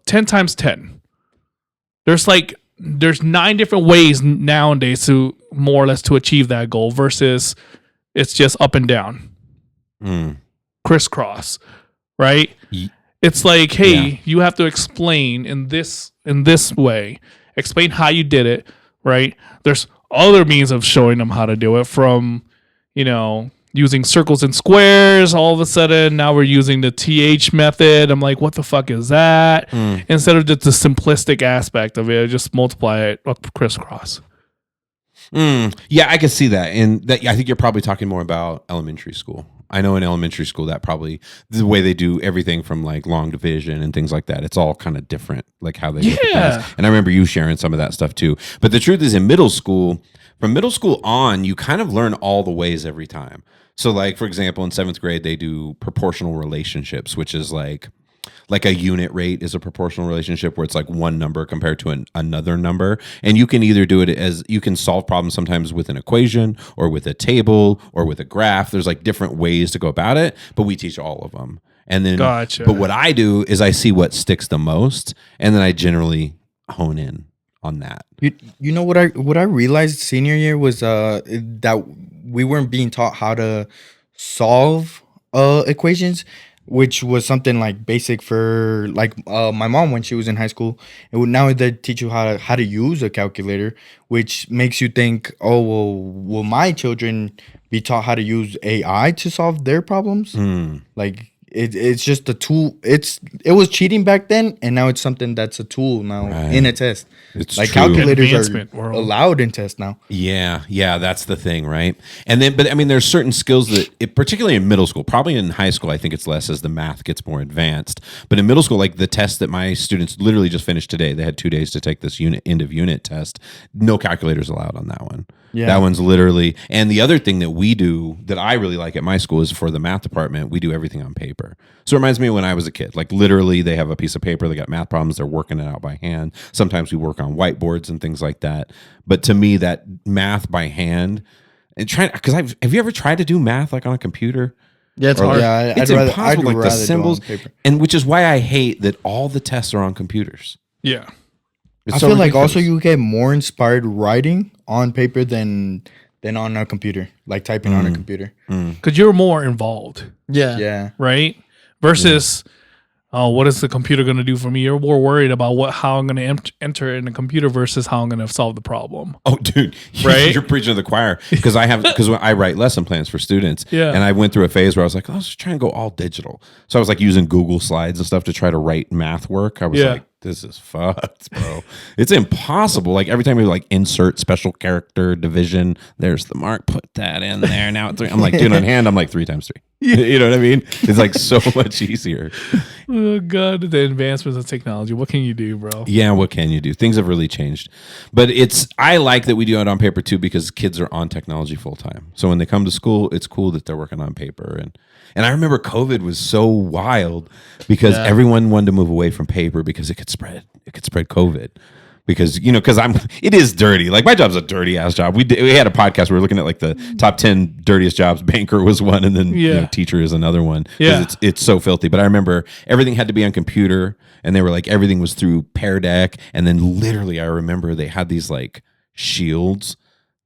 10 times 10. There's 9 different ways nowadays to more or less to achieve that goal versus it's just up and down. Crisscross. Right? It's like, hey, you have to explain in this way. Explain how you did it, right? There's other means of showing them how to do it, from, using circles and squares. All of a sudden, now we're using the TH method. I'm like, what the fuck is that? Instead of just the simplistic aspect of it, just multiply it up crisscross. Yeah, I can see that. And that, I think you're probably talking more about elementary school. I know in elementary school that probably the way they do everything from like long division and things like that, it's all kind of different, like how they look at things. And I remember you sharing some of that stuff too. But the truth is, in middle school, from middle school on, you kind of learn all the ways every time. So like, for example, in 7th grade, they do proportional relationships, which is like a unit rate is a proportional relationship where it's like one number compared to another number. And you can either do it as, you can solve problems sometimes with an equation or with a table or with a graph. There's like different ways to go about it, but we teach all of them. And then, Gotcha. But what I do is I see what sticks the most, and then I generally hone in on that. You know what I realized senior year was that we weren't being taught how to solve equations, which was something like basic for like my mom when she was in high school. And now they teach you how to use a calculator, which makes you think, oh well, will my children be taught how to use AI to solve their problems? Like it's just a tool. It was cheating back then, and now it's something that's a tool now in a test. It's like true. calculators Advancement are world. allowed in tests now. Yeah, that's the thing, right? And then, but I mean, there's certain skills that, particularly in middle school, probably in high school, I think it's less as the math gets more advanced. But in middle school, like the test that my students literally just finished today, they had 2 days to take this end of unit test. No calculators allowed on that one. Yeah. That one's literally. And the other thing that we do that I really like at my school is for the math department, we do everything on paper. So it reminds me of when I was a kid. Like literally, they have a piece of paper, they got math problems, they're working it out by hand. Sometimes we work on whiteboards and things like that. But to me, that math by hand, and have you ever tried to do math like on a computer? Yeah, it's Or hard. Yeah, it's I'd impossible. Like the rather do it on symbols, paper. and which is why I hate that all the tests are on computers. Yeah. It's I so feel like ridiculous. also you get more inspired writing on paper than on a computer, like typing on a computer. Because you're more involved, Yeah. Yeah. right? Versus, what is the computer going to do for me? You're more worried about how I'm going to enter in the computer versus how I'm going to solve the problem. Oh, dude, Right? You're preaching to the choir because I write lesson plans for students. Yeah. And I went through a phase where I was like, let's just try and go all digital. So I was like using Google Slides and stuff to try to write math work. I was like, this is fucked, bro. It's impossible. Like every time we like insert special character division, there's the mark. Put that in there. Now it's 3. I'm like, dude, on hand, I'm like 3 times 3. You know what I mean? It's like so much easier. Oh, God, the advancements of technology. What can you do, bro? Yeah, what can you do? Things have really changed. But I like that we do it on paper too, because kids are on technology full time. So when they come to school, it's cool that they're working on paper. And I remember COVID was so wild because everyone wanted to move away from paper because it could spread COVID. Because it is dirty. Like my job's a dirty ass job. We had a podcast. We were looking at like the top 10 dirtiest jobs. Banker was one, and then teacher is another one. Yeah, it's so filthy. But I remember everything had to be on computer, and they were like everything was through Pear Deck. And then literally, I remember they had these like shields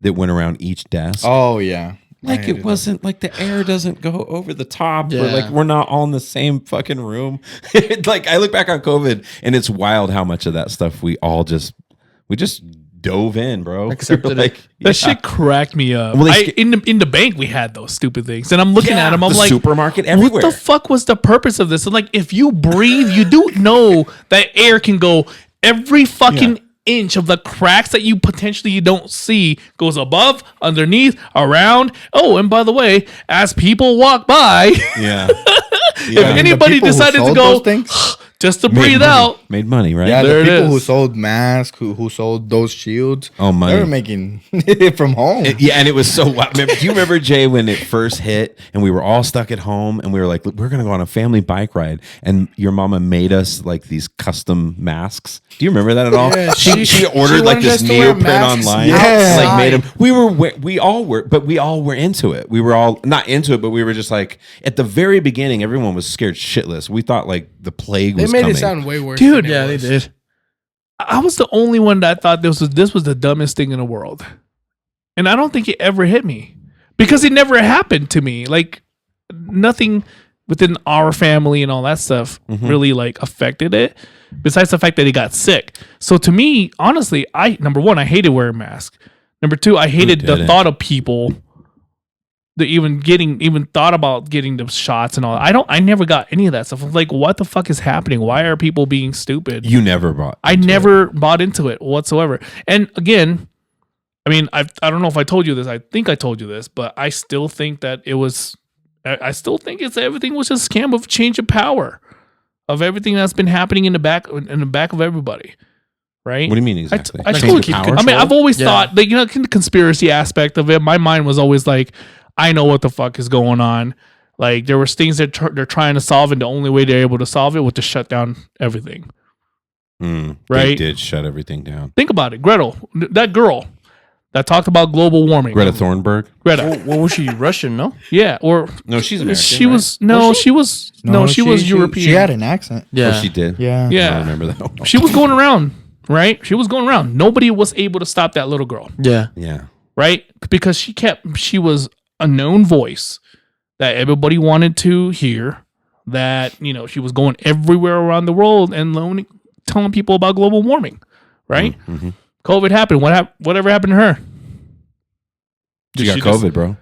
that went around each desk. Oh yeah. Like it wasn't like the air doesn't go over the top, or like we're not all in the same fucking room. Like I look back on COVID, and it's wild how much of that stuff we just dove in, bro. Accepted like, it. That shit cracked me up. Well, in the bank, we had those stupid things, and I'm looking at them. I'm the like, supermarket everywhere. what the fuck was the purpose of this? And like, if you breathe, you do know that air can go every fucking inch of the cracks that you potentially don't see goes above, underneath, around. Oh, and by the way, as people walk by, Yeah. if anybody people who decided to sold go those things? just to Made breathe money. out. Made money, right? Yeah, There the it people who is. sold masks, who sold those shields, Oh, money. they were making it from home. Yeah, and it was so wild. Do you remember, Jay, when it first hit and we were all stuck at home and we were like, we're going to go on a family bike ride, and your mama made us like these custom masks? Do you remember that at all? Yeah, she ordered she like wanted this us to wear neoprene masks online. Yeah. And, like made outside. them. We all were into it. We were all not into it, but we were just like, at the very beginning, everyone was scared shitless. We thought like the plague They was made coming. it sound way worse. Dude, than it Yeah, they was. did. I was the only one that thought this was the dumbest thing in the world. And I don't think it ever hit me because it never happened to me. Like nothing within our family and all that stuff really like affected it besides the fact that he got sick. So to me, honestly, number one, I hated wearing masks. Number two, I hated the didn't? thought of people that even thought about getting the shots and all. I never got any of that stuff. I'm like, what the fuck is happening? Why are people being stupid? You never bought. I into never bought into it whatsoever. And again, I mean, I don't know if I told you this. I think I told you this, but I still think that it was. I still think everything was just a scam of change of power, of everything that's been happening in the back of everybody, right? What do you mean exactly? I Change told of you. power? I mean, I've always Yeah. thought that the conspiracy aspect of it. My mind was always like, I know what the fuck is going on. Like there was things that they're trying to solve, and the only way they're able to solve it was to shut down everything. They Right? did shut everything down. Think about it, Gretel, that girl that talked about global warming. Greta Thunberg. Greta. What was she, Russian, no? Yeah, or No, she's American. she right? was no, she was no, she was European. She had an accent. Yeah. Oh, she did. Yeah. I yeah, don't remember that. she was going around, right? She was going around. Nobody was able to stop that little girl, Yeah. Yeah. right? Because she was a known voice that everybody wanted to hear. That she was going everywhere around the world and telling people about global warming, right? Mm-hmm. COVID happened. Whatever happened to her? She got COVID, bro.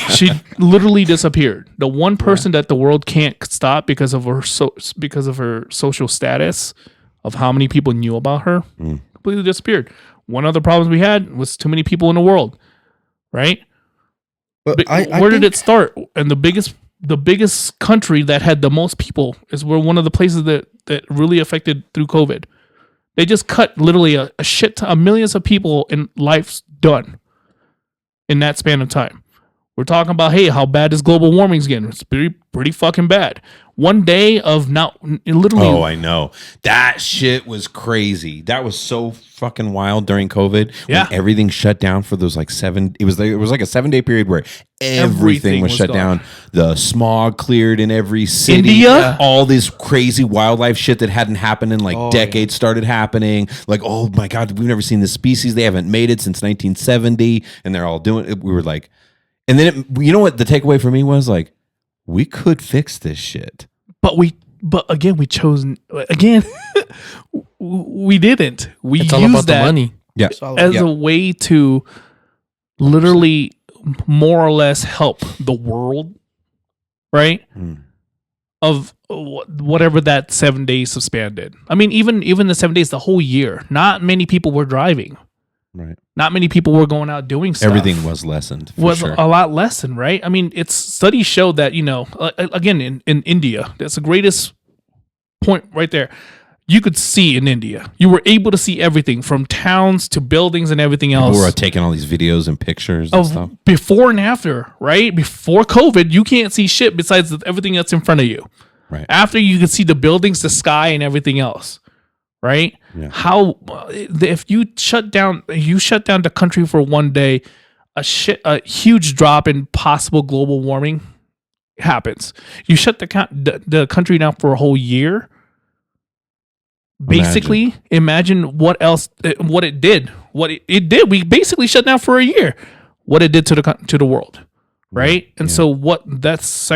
She literally disappeared. The one person that the world can't stop because of her social status of how many people knew about her completely disappeared. One of the problems we had was too many people in the world, right? But Where did it start? And the biggest country that had the most people is where one of the places that really affected through COVID. They just cut literally a shit ton, millions of people in life's done in that span of time. We're talking about, hey, how bad is global warming getting? It's pretty fucking bad. One day of literally. Oh, I know. That shit was crazy. That was so fucking wild during COVID. Yeah. When everything shut down for those like 7. It was like a 7-day period where everything Everything was was shut gone. down. The smog cleared in every city. India? All this crazy wildlife shit that hadn't happened in like decades started happening. Like, oh my God, we've never seen this species. They haven't made it since 1970, and they're all doing it. We were like, and then you know what the takeaway for me was? Like, we could fix this shit. But again, we chose again. We didn't. We It's all used about the that money. Yeah. It's all as Yeah. a way to literally more or less help the world, right? Of whatever that 7 days of span did. I mean, even the 7 days, the whole year, not many people were driving. Right. Not many people were going out doing stuff. Everything was lessened. For was sure. a lot lessened, right? I mean, studies show that, again, in India, that's the greatest point right there. You could see in India, you were able to see everything from towns to buildings and everything else. People were taking all these videos and pictures and stuff. Of before and after, right? Before COVID, you can't see shit besides everything that's in front of you. Right. After, you can see the buildings, the sky, and everything else, right? Yeah. How if you shut down the country for one day, a huge drop in possible global warming happens. You shut the country down for a whole year. Basically, imagine what it did. What it did. We basically shut down for a year. What it did to the world, right? And so that's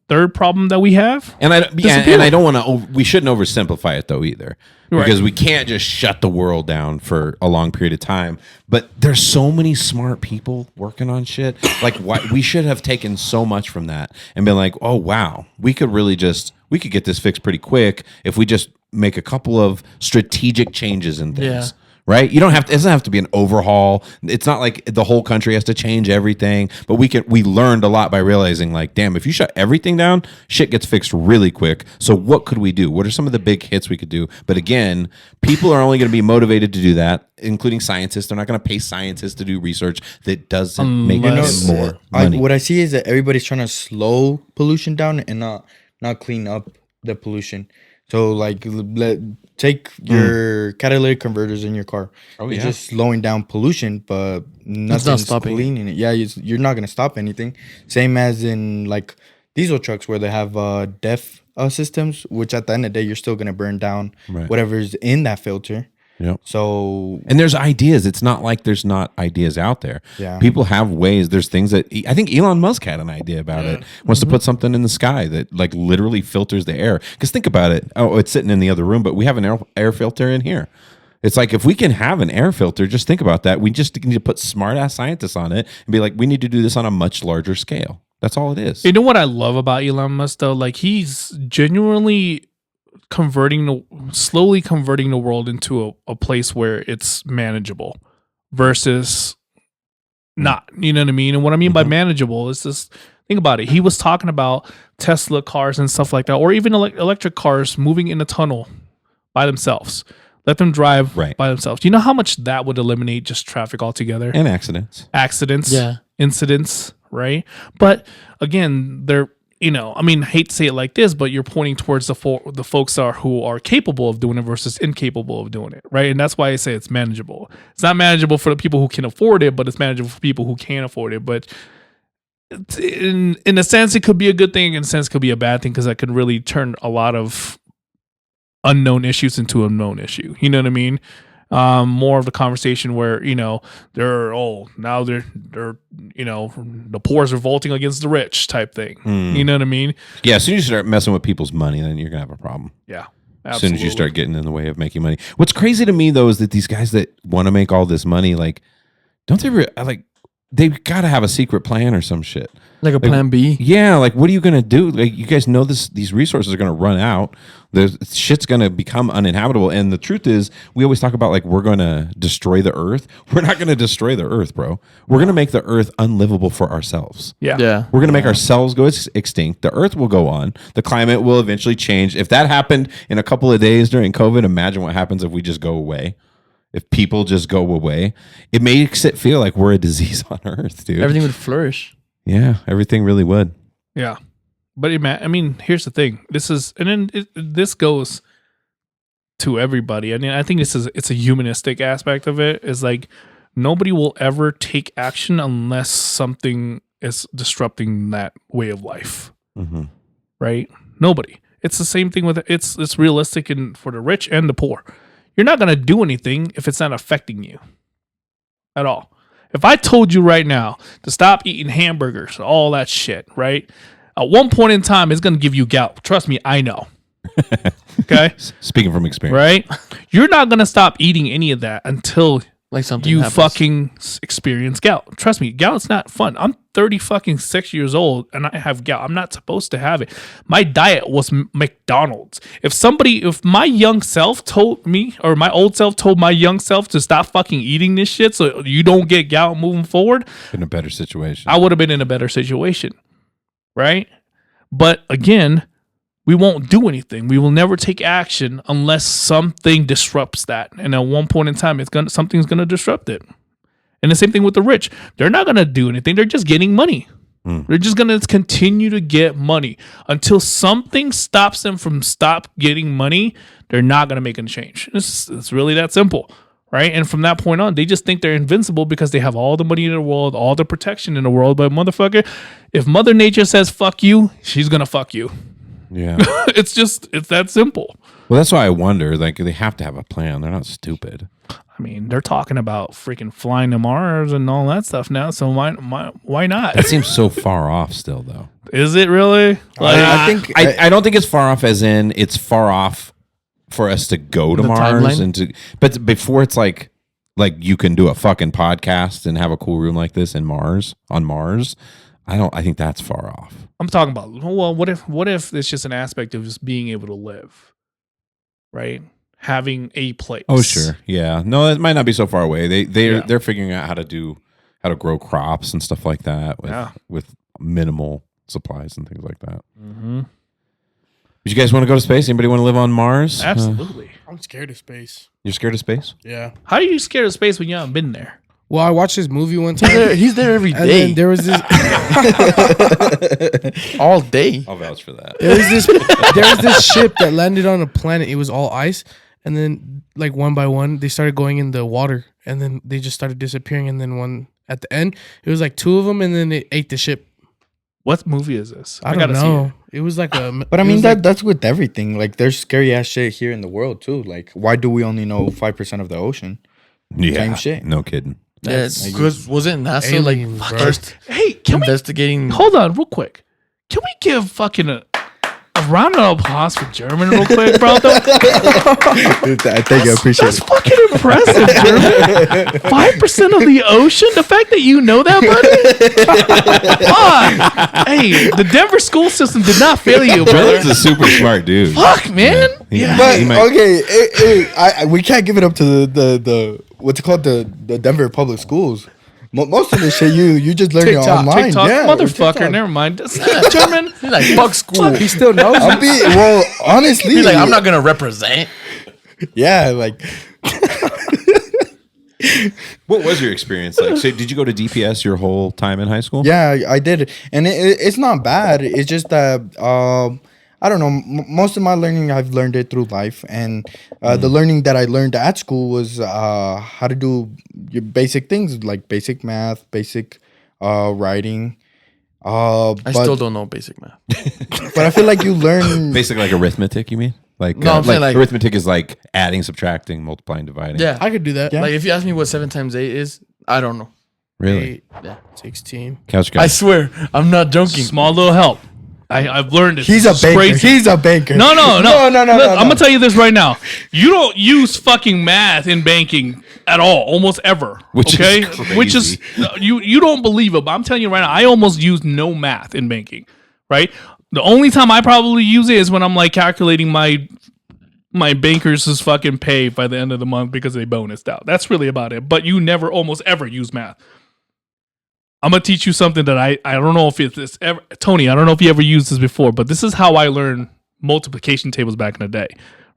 third problem that we have. And I Disappear. don't want to. We shouldn't oversimplify it though either, because we can't just shut the world down for a long period of time. But there's so many smart people working on shit. Like, we should have taken so much from that and been like, oh wow, we could get this fixed pretty quick if we just make a couple of strategic changes in things. Yeah. right? You don't have to, it doesn't have to be an overhaul. It's not like the whole country has to change everything, but we learned a lot by realizing like, damn, if you shut everything down, shit gets fixed really quick. So what could we do? What are some of the big hits we could do? But again, people are only going to be motivated to do that, including scientists. They're not going to pay scientists to do research that doesn't make them more money. What I see is that everybody's trying to slow pollution down and not clean up the pollution. So like take your catalytic converters in your car. Oh, It's yeah. just slowing down pollution, but nothing's stopping it. cleaning it. Yeah, you're not gonna stop anything. Same as in like diesel trucks where they have DEF systems, which at the end of the day you're still gonna burn down Right. whatever's in that filter. Yep. So And there's ideas. It's not like there's not ideas out there. Yeah. People have ways. There's things that I think Elon Musk had an idea about it. Wants to put something in the sky that like literally filters the air. Because think about it. Oh, it's sitting in the other room, but we have an air filter in here. It's like if we can have an air filter, just think about that. We just need to put smart ass scientists on it and be like, we need to do this on a much larger scale. That's all it is. You know what I love about Elon Musk though? Like he's genuinely slowly converting the world into a place where it's manageable versus not. You know what I mean? And what I mean by manageable is this. Think about it. He was talking about Tesla cars and stuff like that, or even electric cars moving in a tunnel by themselves. Let them drive Right. by themselves. Do you know how much that would eliminate just traffic altogether? And accidents. Accidents, Yeah. incidents, right? But again, they're, I mean, I hate to say it like this, but you're pointing towards the folks who are capable of doing it versus incapable of doing it, right? And that's why I say it's manageable. It's not manageable for the people who can afford it, but it's manageable for people who can't afford it. But in a sense, it could be a good thing. In a sense, it could be a bad thing because that could really turn a lot of unknown issues into a known issue. You know what I mean? More of the conversation where now they're the poor is revolting against the rich type thing. You know what I mean? Yeah, as soon as you start messing with people's money, then you're gonna have a problem. Yeah. As soon as you start getting in the way of making money. What's crazy to me though is that these guys that want to make all this money, like, don't they they've got to have a secret plan or some shit. Like a plan B. Yeah, like what are you gonna do? Like you guys know these resources are gonna run out. Shit's gonna become uninhabitable. And the truth is, we always talk about like we're gonna destroy the earth. We're not gonna destroy the earth, bro. We're gonna make the earth unlivable for ourselves. Yeah. We're going to make ourselves go extinct. The earth will go on. The climate will eventually change. If that happened in a couple of days during COVID, imagine what happens if we just go away. If people just go away, it makes it feel like we're a disease on earth, dude. Everything would flourish. Yeah, everything really would. Yeah. But I mean, here's the thing. This goes to everybody. I mean, I think it's a humanistic aspect of it. Is like nobody will ever take action unless something is disrupting that way of life. Mm-hmm. Right? Nobody. It's the same thing with it's realistic for the rich and the poor. You're not going to do anything if it's not affecting you at all. If I told you right now to stop eating hamburgers, all that shit, right? At one point in time, it's going to give you gout. Trust me, I know. Okay? Speaking from experience. Right? You're not going to stop eating any of that until Like something you happens. fucking experience gout. Trust me, gout's not fun. I'm 36 years old and I have gout. I'm not supposed to have it. My diet was McDonald's. If my young self told me, or my old self told my young self to stop fucking eating this shit so you don't get gout moving forward, In a better situation. I would have been in a better situation. Right? But again, we won't do anything. We will never take action unless something disrupts that. And at one point in time, something's gonna disrupt it. And the same thing with the rich. They're not gonna do anything. They're just getting money. They're just gonna continue to get money until something stops them from getting money. They're not gonna make a change. It's really that simple, right? And from that point on, they just think they're invincible because they have all the money in the world, all the protection in the world. But motherfucker, if Mother Nature says fuck you, she's gonna fuck you. Yeah. It's that simple. Well, that's why I wonder. Like, they have to have a plan. They're not stupid. I mean, they're talking about freaking flying to Mars and all that stuff now. So why not? That seems so far off still, though. Is it really? Like, I think I don't think it's far off as in it's far off for us to go to The Mars timeline? but before it's like you can do a fucking podcast and have a cool room like this on Mars. I think that's far off. I'm talking about, well, what if it's just an aspect of just being able to live, right? having a place. Oh sure, yeah. No, it might not be so far away. They're figuring out how to grow crops and stuff like that with minimal supplies and things like that. Mm-hmm. Would you guys want to go to space? Anybody want to live on Mars? Absolutely. I'm scared of space. You're scared of space? Yeah. How are you scared of space when you haven't been there? Well, I watched this movie one time. He's there every And day. then there was this all day. I'll vouch for that. there was this ship that landed on a planet. It was all ice, and then like one by one they started going in the water, and then they just started disappearing. And then one at the end, it was like two of them, and then it ate the ship. What movie is this? I don't know. It was like a. But I it mean was that's with everything. Like there's scary ass shit here in the world too. Like why do we only know 5% of the ocean? Yeah, Same shit. No kidding. Yeah, because wasn't NASA aliens, like bro. first Hey, can we investigating? hold on real quick? Can we give fucking a round of applause for German real quick, bro? I think I appreciate That's it. fucking impressive, German. 5% of the ocean? The fact that you know that, buddy? Fuck. Hey, the Denver school system did not fail you, brother. That's a super smart dude. Fuck, man. Yeah. But He might- okay, we can't give it up to the what's it called the Denver public schools. Most of the shit you just learn it TikTok, online. TikTok, Yeah, motherfucker. TikTok. Never mind. German. He's like, fuck school. He still knows. Well, honestly, He's like, I'm not gonna represent. Yeah, like What was your experience like? So did you go to DPS your whole time in high school? yeah, I did, and it's not bad. It's just that I don't know. Most of my learning, I've learned it through life, and the learning that I learned at school was how to do your basic things like basic math, basic writing. I still don't know basic math. But I feel like you learn. Basic like arithmetic, you mean? Like No, I'm saying like- arithmetic is like adding, subtracting, multiplying, dividing. Yeah, I could do that. Yeah. like if you ask me what 7 times 8 is, I don't know. Really? 16. Couch guy. I swear, I'm not joking. Small little help. I've learned it. He's a It's banker. crazy. He's a banker. No. No. Look, I'm gonna tell you this right now. You don't use fucking math in banking at all, almost ever. Which is Which is you don't believe it, but I'm telling you right now, I almost use no math in banking. Right. The only time I probably use it is when I'm like calculating my bankers' fucking pay by the end of the month because they bonused out. That's really about it. But you never almost ever use math. I'm gonna teach you something that I don't know if it's this ever, Tony. I don't know if you ever used this before, but this is how I learned multiplication tables back in the day,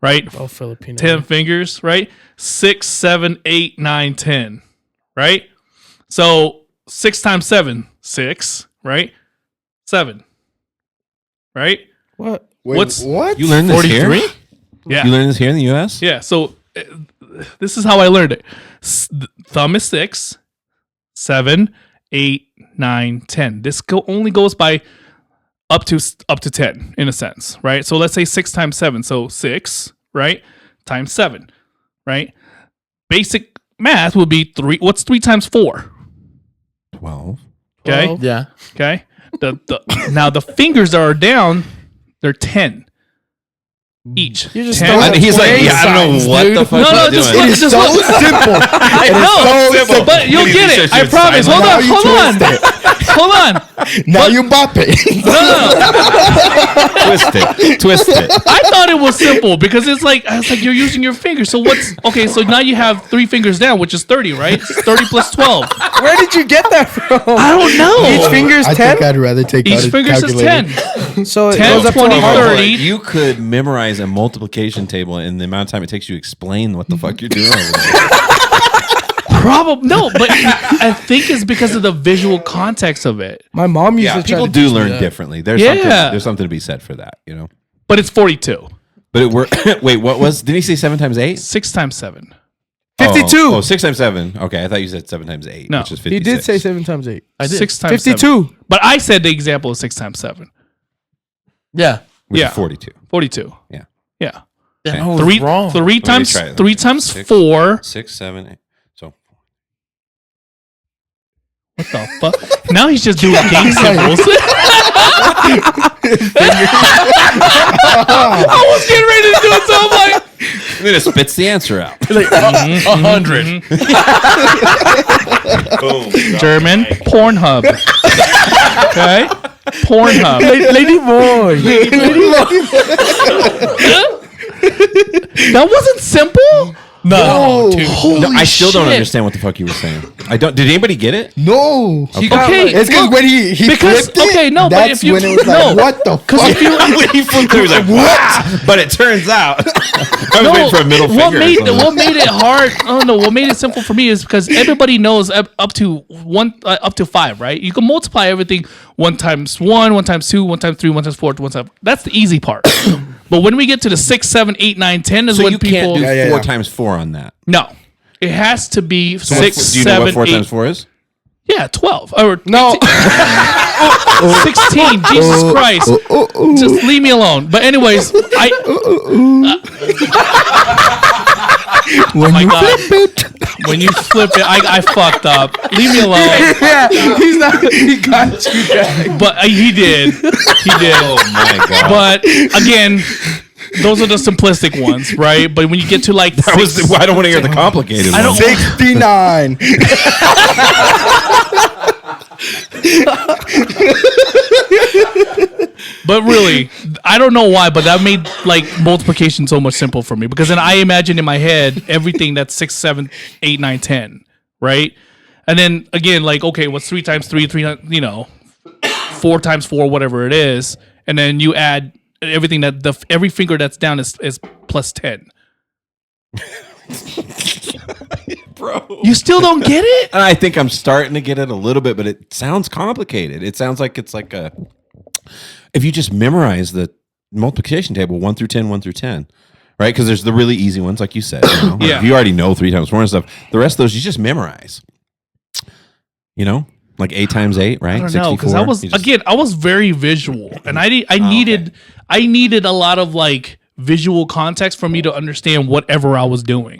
right? Oh, Filipino. 10 fingers, right? 6, 7, 8, 9, 10, right? So 6 times 7, 6, right? 7, right? What? Wait, What's- what? You learned this here? Yeah, You learned this here in the U.S.? yeah. So this is how I learned it. Thumb is 6, 7, 8, 9, 10. This only goes by up to 10 in a sense, right? So let's say 6 times 7. So 6, right? Times 7, right? Basic math would be 3. What's 3 times 4? 12. Okay. 12. Yeah. Okay. Now the fingers that are down, they're 10 each. You just 10. don't And he's like, Trade yeah, I don't know signs, what dude. the fuck No, he's just doing. look, just look. simple. No, but you'll Maybe get you it. should I promise. sign Hold language. on. Hold on. Now you bop it. Twist it. I thought it was simple because it's like you're using your fingers. So what's okay? So now you have 3 fingers down, which is 30, right? It's 30 plus 12. Where did you get that from? I don't know. Each finger's I 10? think I'd rather take Each out a finger says calculator. 10. So it 10, goes up 20, to 100. 30. You could memorize a multiplication table in the amount of time it takes you to explain what the fuck you're doing over there. Probably no, but I think it's because of the visual context of it. My mom used Yeah, to try people to do teach me learn that. differently. There's Yeah. something to be said for that, you know. But it's 42. But it worked. Wait, what was? Did he say 7 times 8? 6 times 7. 52. Oh, 6 times 7. Okay, I thought you said 7 times 8, No. which is He 56. did say 7 times 8. I did. 6 times 52. 7. But I said the example of 6 times 7. Yeah. Which Yeah. is 42. 42. Yeah. Yeah. Yeah, I was 3 wrong. 3 times try it. 3 times 6. 4. 6, 7, 8. So What the fuck? Now he's just doing game symbols. I was getting ready to do it, so I'm like, and then it spits the answer out. Like 100. Boom. German Pornhub. Okay? Pornhub. Lady boy. That wasn't simple. No, dude. No, I still don't shit. understand what the fuck you were saying. I don't. Did anybody get it? No. Okay, It's because when he because- flipped it, okay, no, but that's if you- when it was like, no. what the fuck? When he flipped it, he was like, "What?" But it turns out, I was waiting for a middle what finger. made or something. what made it hard? Oh no, what made it simple for me is because everybody knows up to 5, right? You can multiply everything 1 times 1, 1 times 2, 1 times 3, 1 times 4, 1 times. That's the easy part. But when we get to the 6, 7, 8, 9, 10 is So when you people can't do Yeah, 4 yeah. times 4 on that. no. It has to be 6, Do you know 7, what 4 8. times 4 is? Yeah, 12 or No. 16. Jesus Christ! Just leave me alone. But anyways, When you God. flip it. when you flip it, I fucked up. Leave me alone. Yeah, he's not. He got you guys. But he did. He did. Oh my god! But again, those are the simplistic ones, right? But when you get to like That was I don't want to hear the complicated I one. don't- 69. But really, I don't know why, but that made like multiplication so much simple for me because then I imagine in my head everything that's 6, 7, 8, 9, 10, right? And then again, like, okay, what's 3 times 3, 4 times 4, whatever it is, and then you add everything that every finger that's down is plus 10. Bro. You still don't get it? And I think I'm starting to get it a little bit, but it sounds complicated. It sounds like it's like a if you just memorize the multiplication table 1 through 10, 1 through 10. Right? Because there's the really easy ones, like you said. You know? Yeah. If you already know 3 times 4 and stuff. The rest of those you just memorize. You know? Like 8 times 8, right? I don't know because I 64. was You just- again I was very visual and I needed a lot of like visual context for me to understand whatever I was doing.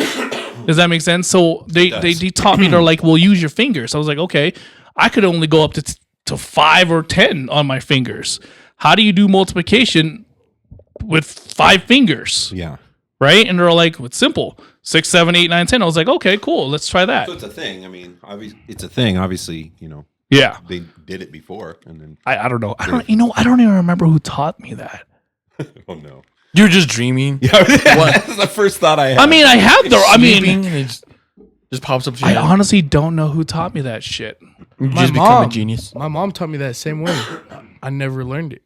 Does that make sense? So they taught me they're like, well, use your fingers. I was like, okay, I could only go up to 5 or 10 on my fingers. How do you do multiplication with 5 fingers? Yeah. Right? And they're like, it's simple. 6, 7, 8, 9, 10. I was like, okay, cool. Let's try that. So it's a thing. I mean, it's a thing. Obviously, you know, Yeah. they did it before, and then I don't know. I don't even remember who taught me that. oh no, You're just dreaming. that's the first thought I had. I mean, I have the. I mean, Sleeping and it just pops up to I your head. honestly don't know who taught me that shit. You My just become a mom. genius. My mom taught me that same way. I never learned it.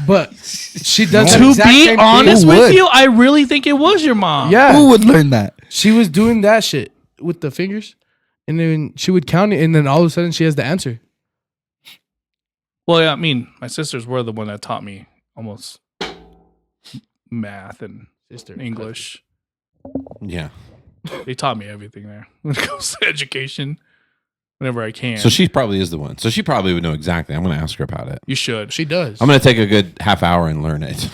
But she does the To exact be same thing. honest Who with would? you, I really think it was your mom. Yeah. Who would learn that? She was doing that shit with the fingers. And then she would count it, and then all of a sudden she has the answer. Well, yeah, I mean, my sisters were the one that taught me almost math and English. yeah. They taught me everything there when it comes to education. Whenever I can. So she probably is the one. So she probably would know exactly. I'm going to ask her about it. You should. She does. I'm going to take a good half hour and learn it.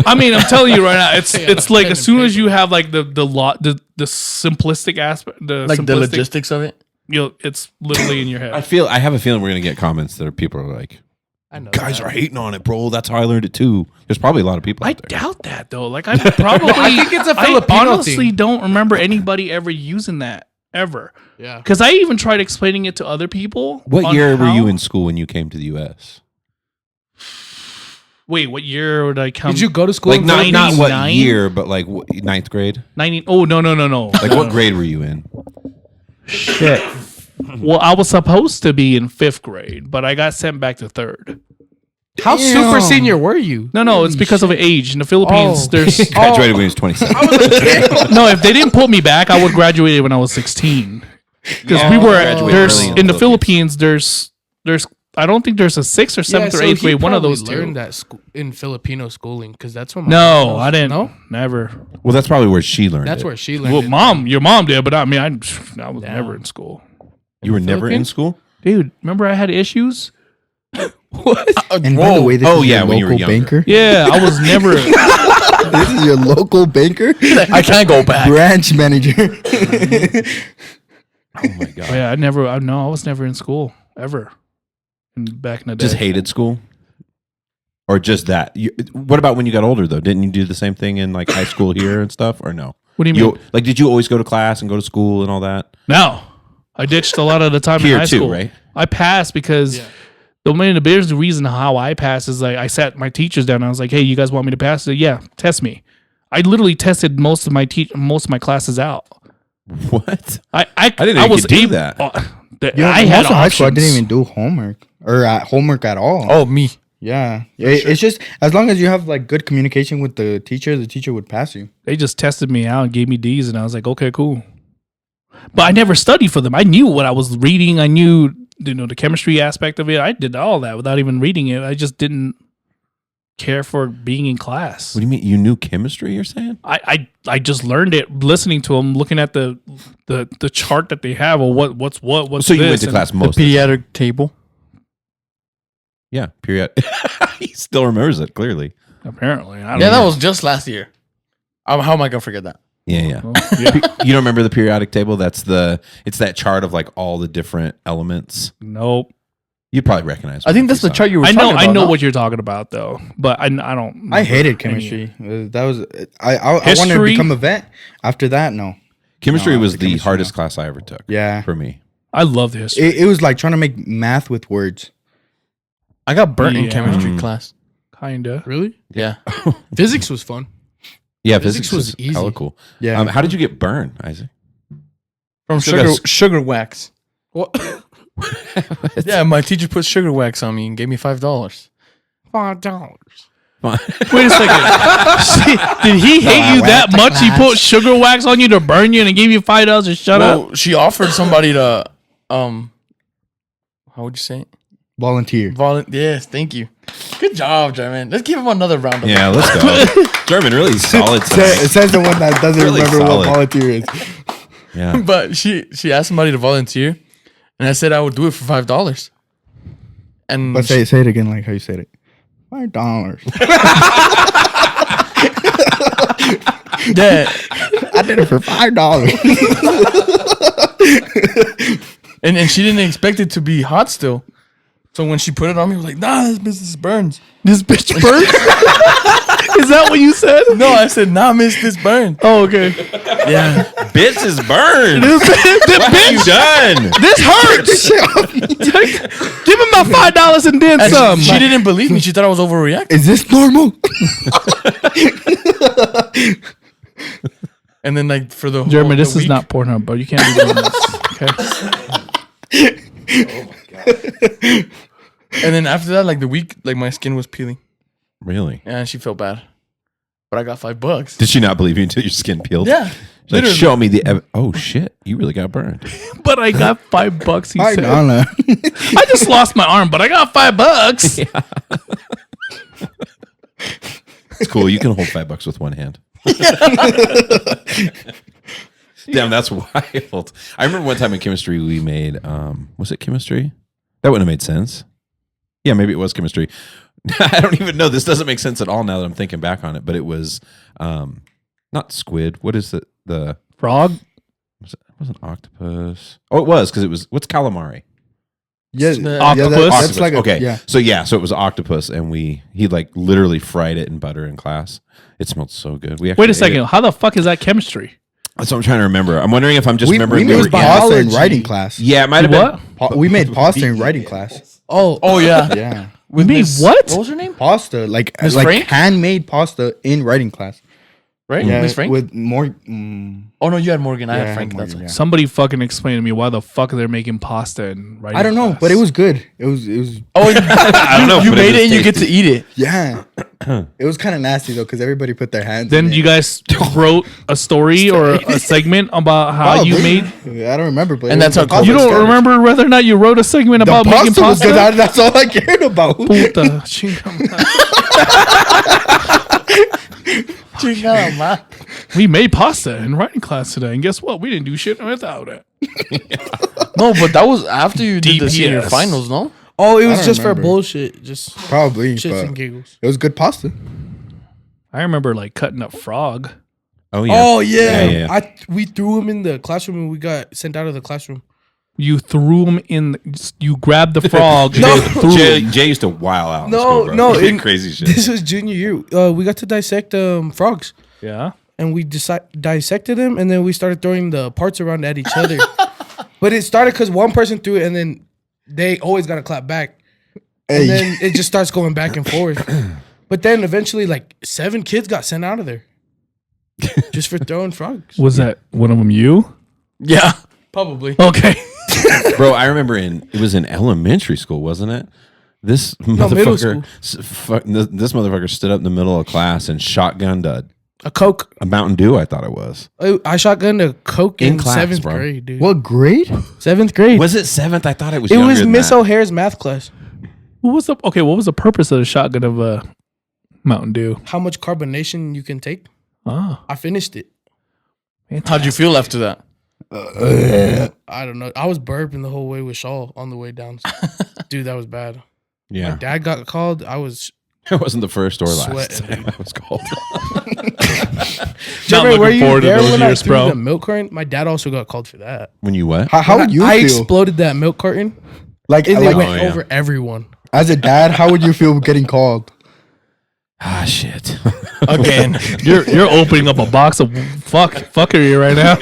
I mean, I'm telling you right now, it's Yeah, it's like pen as and soon as paper. you have like the simplistic aspect, Like the logistics of it. it's literally in your head. I have a feeling we're going to get comments that are people are like, I know. guys that. are hating on it, bro. That's how I learned it too. There's probably a lot of people I out there. doubt that though. Like I probably, I think it's a Filipino I honestly thing. don't remember anybody ever using that ever. Yeah. Because I even tried explaining it to other people. What on year were how- you in school when you came to the U.S.? Wait, what year would I come? Did you go to school? Like in not what 99? year, but like ninth grade. 90? Oh no. Like what grade were you in? Shit. Well, I was supposed to be in 5th grade, but I got sent back to 3rd. How super senior were you? No, it's because of age. In the Philippines, Oh. there's Graduated when he was 27. no. If they didn't put me back, I would graduate when I was 16. Because Yeah, we were graduated there's early in the Philippines. There's I don't think there's a 6th or 7th or 8th grade. One of those two. Learned that in Filipino schooling because that's what. No, I didn't. No, Never. Well, that's probably where she learned that's it. where she learned. Well, it. your mom did, but I mean, I was never in school. You were never in Philippines? school? Dude, remember I had issues? And by the way, this Oh, is yeah, your when you were local younger. banker. Yeah, I was never. This is your local banker, I can't go back. branch manager. Oh my god. Yeah, I was never in school ever. Back in the day. Just hated school? Or just that? What about when you got older though? Didn't you do the same thing in like high school here and stuff or no? What do you mean? Like did you always go to class and go to school and all that? No, I ditched a lot of the time Here in high too, school. right? I passed because the biggest reason how I passed is like I sat my teachers down and I was like, "Hey, you guys want me to pass?" They said, "Yeah, test me." I literally tested most of my classes out. What? I didn't know you could do that. I had most of high school, I options. didn't even do homework or homework at all. Oh, me. Yeah. It's just as long as you have like good communication with the teacher would pass you. They just tested me out and gave me D's, and I was like, okay, cool. But I never studied for them. I knew what I was reading. I knew, the chemistry aspect of it. I did all that without even reading it. I just didn't care for being in class. What do you mean? You knew chemistry? You're saying? I just learned it listening to them, looking at the chart that they have, or what's So you went to class most of the time. Pediatric table. Yeah, period. He still remembers it clearly. Apparently, I don't Yeah, know. that was just last year. How am I gonna forget that? Yeah. Well, yeah. You don't remember the periodic table? It's that chart of like all the different elements. Nope. You'd probably recognize. I think that's the chart you were. talking about, I know no? what you're talking about though, but I don't. I hated remember any- chemistry. That was I wanted to History? become a vet. After that, no. Chemistry No, was the the chemistry, hardest no. class I ever took. Yeah. For me. I love the history. It was like trying to make math with words. I got burnt in Yeah. chemistry class. Kinda. Really? Yeah. Physics was fun. Yeah, Physics physics was was easy. hella cool. Yeah. How did you get burned, Isaac? From Still got sugar wax. What? Yeah, my teacher put sugar wax on me and gave me $5. $5. Wait a second. Did he hate you that much? He put sugar wax on you to burn you and gave you $5 to shut up. Well, she offered somebody to how would you say it? Volunteer. Yes, thank you. Good job, German. Let's give him another round of Yeah, let's go. German, really solid It tonight. says the one that doesn't Really remember solid. what volunteer is. Yeah. But she asked somebody to volunteer, and I said I would do it for $5. And But say it again like how you said it. $5. yeah, I did it for $5. and she didn't expect it to be hot still. So when she put it on me, I was like, nah, this business burns. This bitch burnt? Is that what you said? No, I said, nah, miss, this burns. Oh, okay. Yeah. Bits is burned. This What have you bitch, done? this hurts. Give him my $5 and then And some. she didn't believe me. She thought I was overreacting. Is this normal? And then, like, for the whole Jeremy, the this is week- not Pornhub, bro. You can't be doing this. Okay. And then after that, like, the week, like, my skin was peeling. Really? And she felt bad. But I got $5. Did she not believe you until your skin peeled? Yeah. She's like, literally. show me the oh shit, you really got burned. But I got $5. He said. $5. I just lost my arm, but I got $5. It's cool. You can hold $5 with one hand. Damn, that's wild. I remember one time in chemistry we made was it chemistry? That wouldn't have made sense. Yeah, maybe it was chemistry. I don't even know. This doesn't make sense at all now that I'm thinking back on it, but it was not squid. What is it? The Frog? it wasn't octopus. Oh, it was because it was what's calamari? Yeah, Octopus? that's like a, okay. yeah. So it was octopus, and he like literally fried it in butter in class. It smelled so good. We actually Wait a ate second. it. How the fuck is that chemistry? That's what I'm trying to remember. I'm wondering if I'm just We remembering. made we were pasta in biology. writing class. yeah, it might have been. What? We made pasta in writing class. Oh, yeah. Yeah. With Me, Miss- what? What was her name? Pasta, like Miss like Frank? handmade pasta in writing class. Right? Yeah, Miss Frank? with more. Oh, no, you had Morgan. I Yeah, I had had Frank. Morgan, That's yeah. why. Somebody fucking explain to me why the fuck they're making pasta and writing I don't know, class. but it was good. It was Oh, I don't know. you but made was it and you get to tasty. eat it. yeah. It was kind of nasty though because everybody put their hands. Then in you it. guys wrote a story or a segment about how you Probably. made. I don't remember, but And that's how You It's don't good. remember whether or not you wrote a segment the about making pasta was pasta? good. That's all I cared about. Puta, chingada. We made pasta in writing class today, and guess what? We didn't do shit without it. No, but that was after you did the senior DPS. finals, no? Oh, it I was don't just for remember. bullshit. Just Probably, shits but and giggles. it was good pasta. I remember like cutting up frog. Oh yeah. Oh yeah, Yeah. we threw him in the classroom and we got sent out of the classroom. You threw him in. You grabbed the frog. No. and threw Jay, him. Jay used to wild out. In No, school, bro. no, He did in- crazy shit. This was junior year. We got to dissect frogs, Yeah. and we dissected them, and then we started throwing the parts around at each other. But it started because one person threw it, and then they always got to clap back, Hey, and then it just starts going back and forth. But then eventually, like 7 kids got sent out of there. just for throwing frogs. Was that one of them you? Yeah, probably. Okay. Bro, I remember it was in elementary school, wasn't it? This middle motherfucker, this motherfucker stood up in the middle of class and shotgunned A Coke. a Mountain Dew. I thought it was. I shotgunned a Coke In in class, 7th bro. grade, dude. What grade? 7th grade. Was it 7th? I thought it was. It younger was than Miss that. O'Hare's math class. What was the purpose of the shotgun of a Mountain Dew? How much carbonation you can take? Oh, I finished it. How'd you feel after that? I don't know. I was burping the whole way with Shaw on the way down. Dude, that was bad. My Yeah, dad got called. I was it wasn't the first or last Sweating, time I was called. not were looking you forward to there those when I years, threw bro. the milk carton? My dad also got called for that. When you what? How would you I feel? exploded that milk carton Like, and it like went Oh, yeah. over everyone. as a dad, how would you feel getting called? Ah, shit. Again. You're opening up a box of fuckery right now.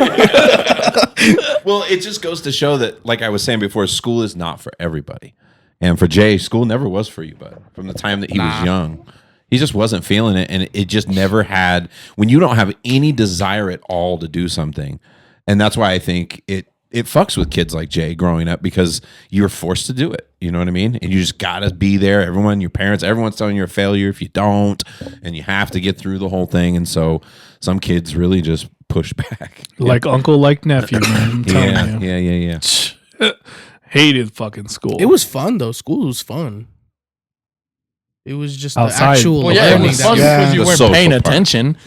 Well, it just goes to show that, like I was saying before, school is not for everybody. And for Jay, school never was for you, bud. From the time that he was young, he just wasn't feeling it, and it just never had. When you don't have any desire at all to do something, and that's why I think it fucks with kids like Jay growing up, because you're forced to do it. You know what I mean? And you just gotta be there. Everyone, your parents, everyone's telling you're a failure if you don't, and you have to get through the whole thing. And so some kids really just push back. Like uncle, like nephew, man. I'm telling you. Yeah. Hated fucking school. It was fun though. School was fun. It was just Outside. the actual Well, yeah, it learning. was that fun you- Yeah. because you The weren't social paying part. attention.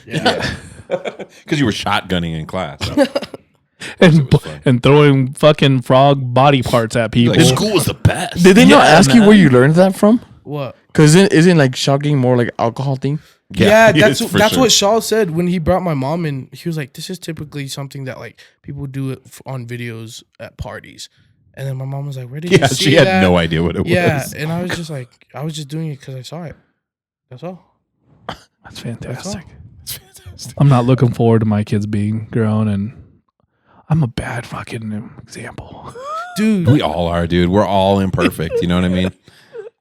Because you were shotgunning in class. and throwing fucking frog body parts at people. Like, school was the best. Did they not Yeah, ask you man. where you learned that from? What? Because isn't like shocking more like alcohol thing? Yeah, that's for that's sure. what Shaw said when he brought my mom in. He was like, "This is typically something that like people do it on videos at parties." And then my mom was like, "Where did Yeah, you see she had that?" no idea what it Yeah, was. and I was just like, I was just doing it because I saw it. That's all. That's fantastic. I'm not looking forward to my kids being grown, and I'm a bad fucking example. Dude, We all are, dude. We're all imperfect. You know what I mean?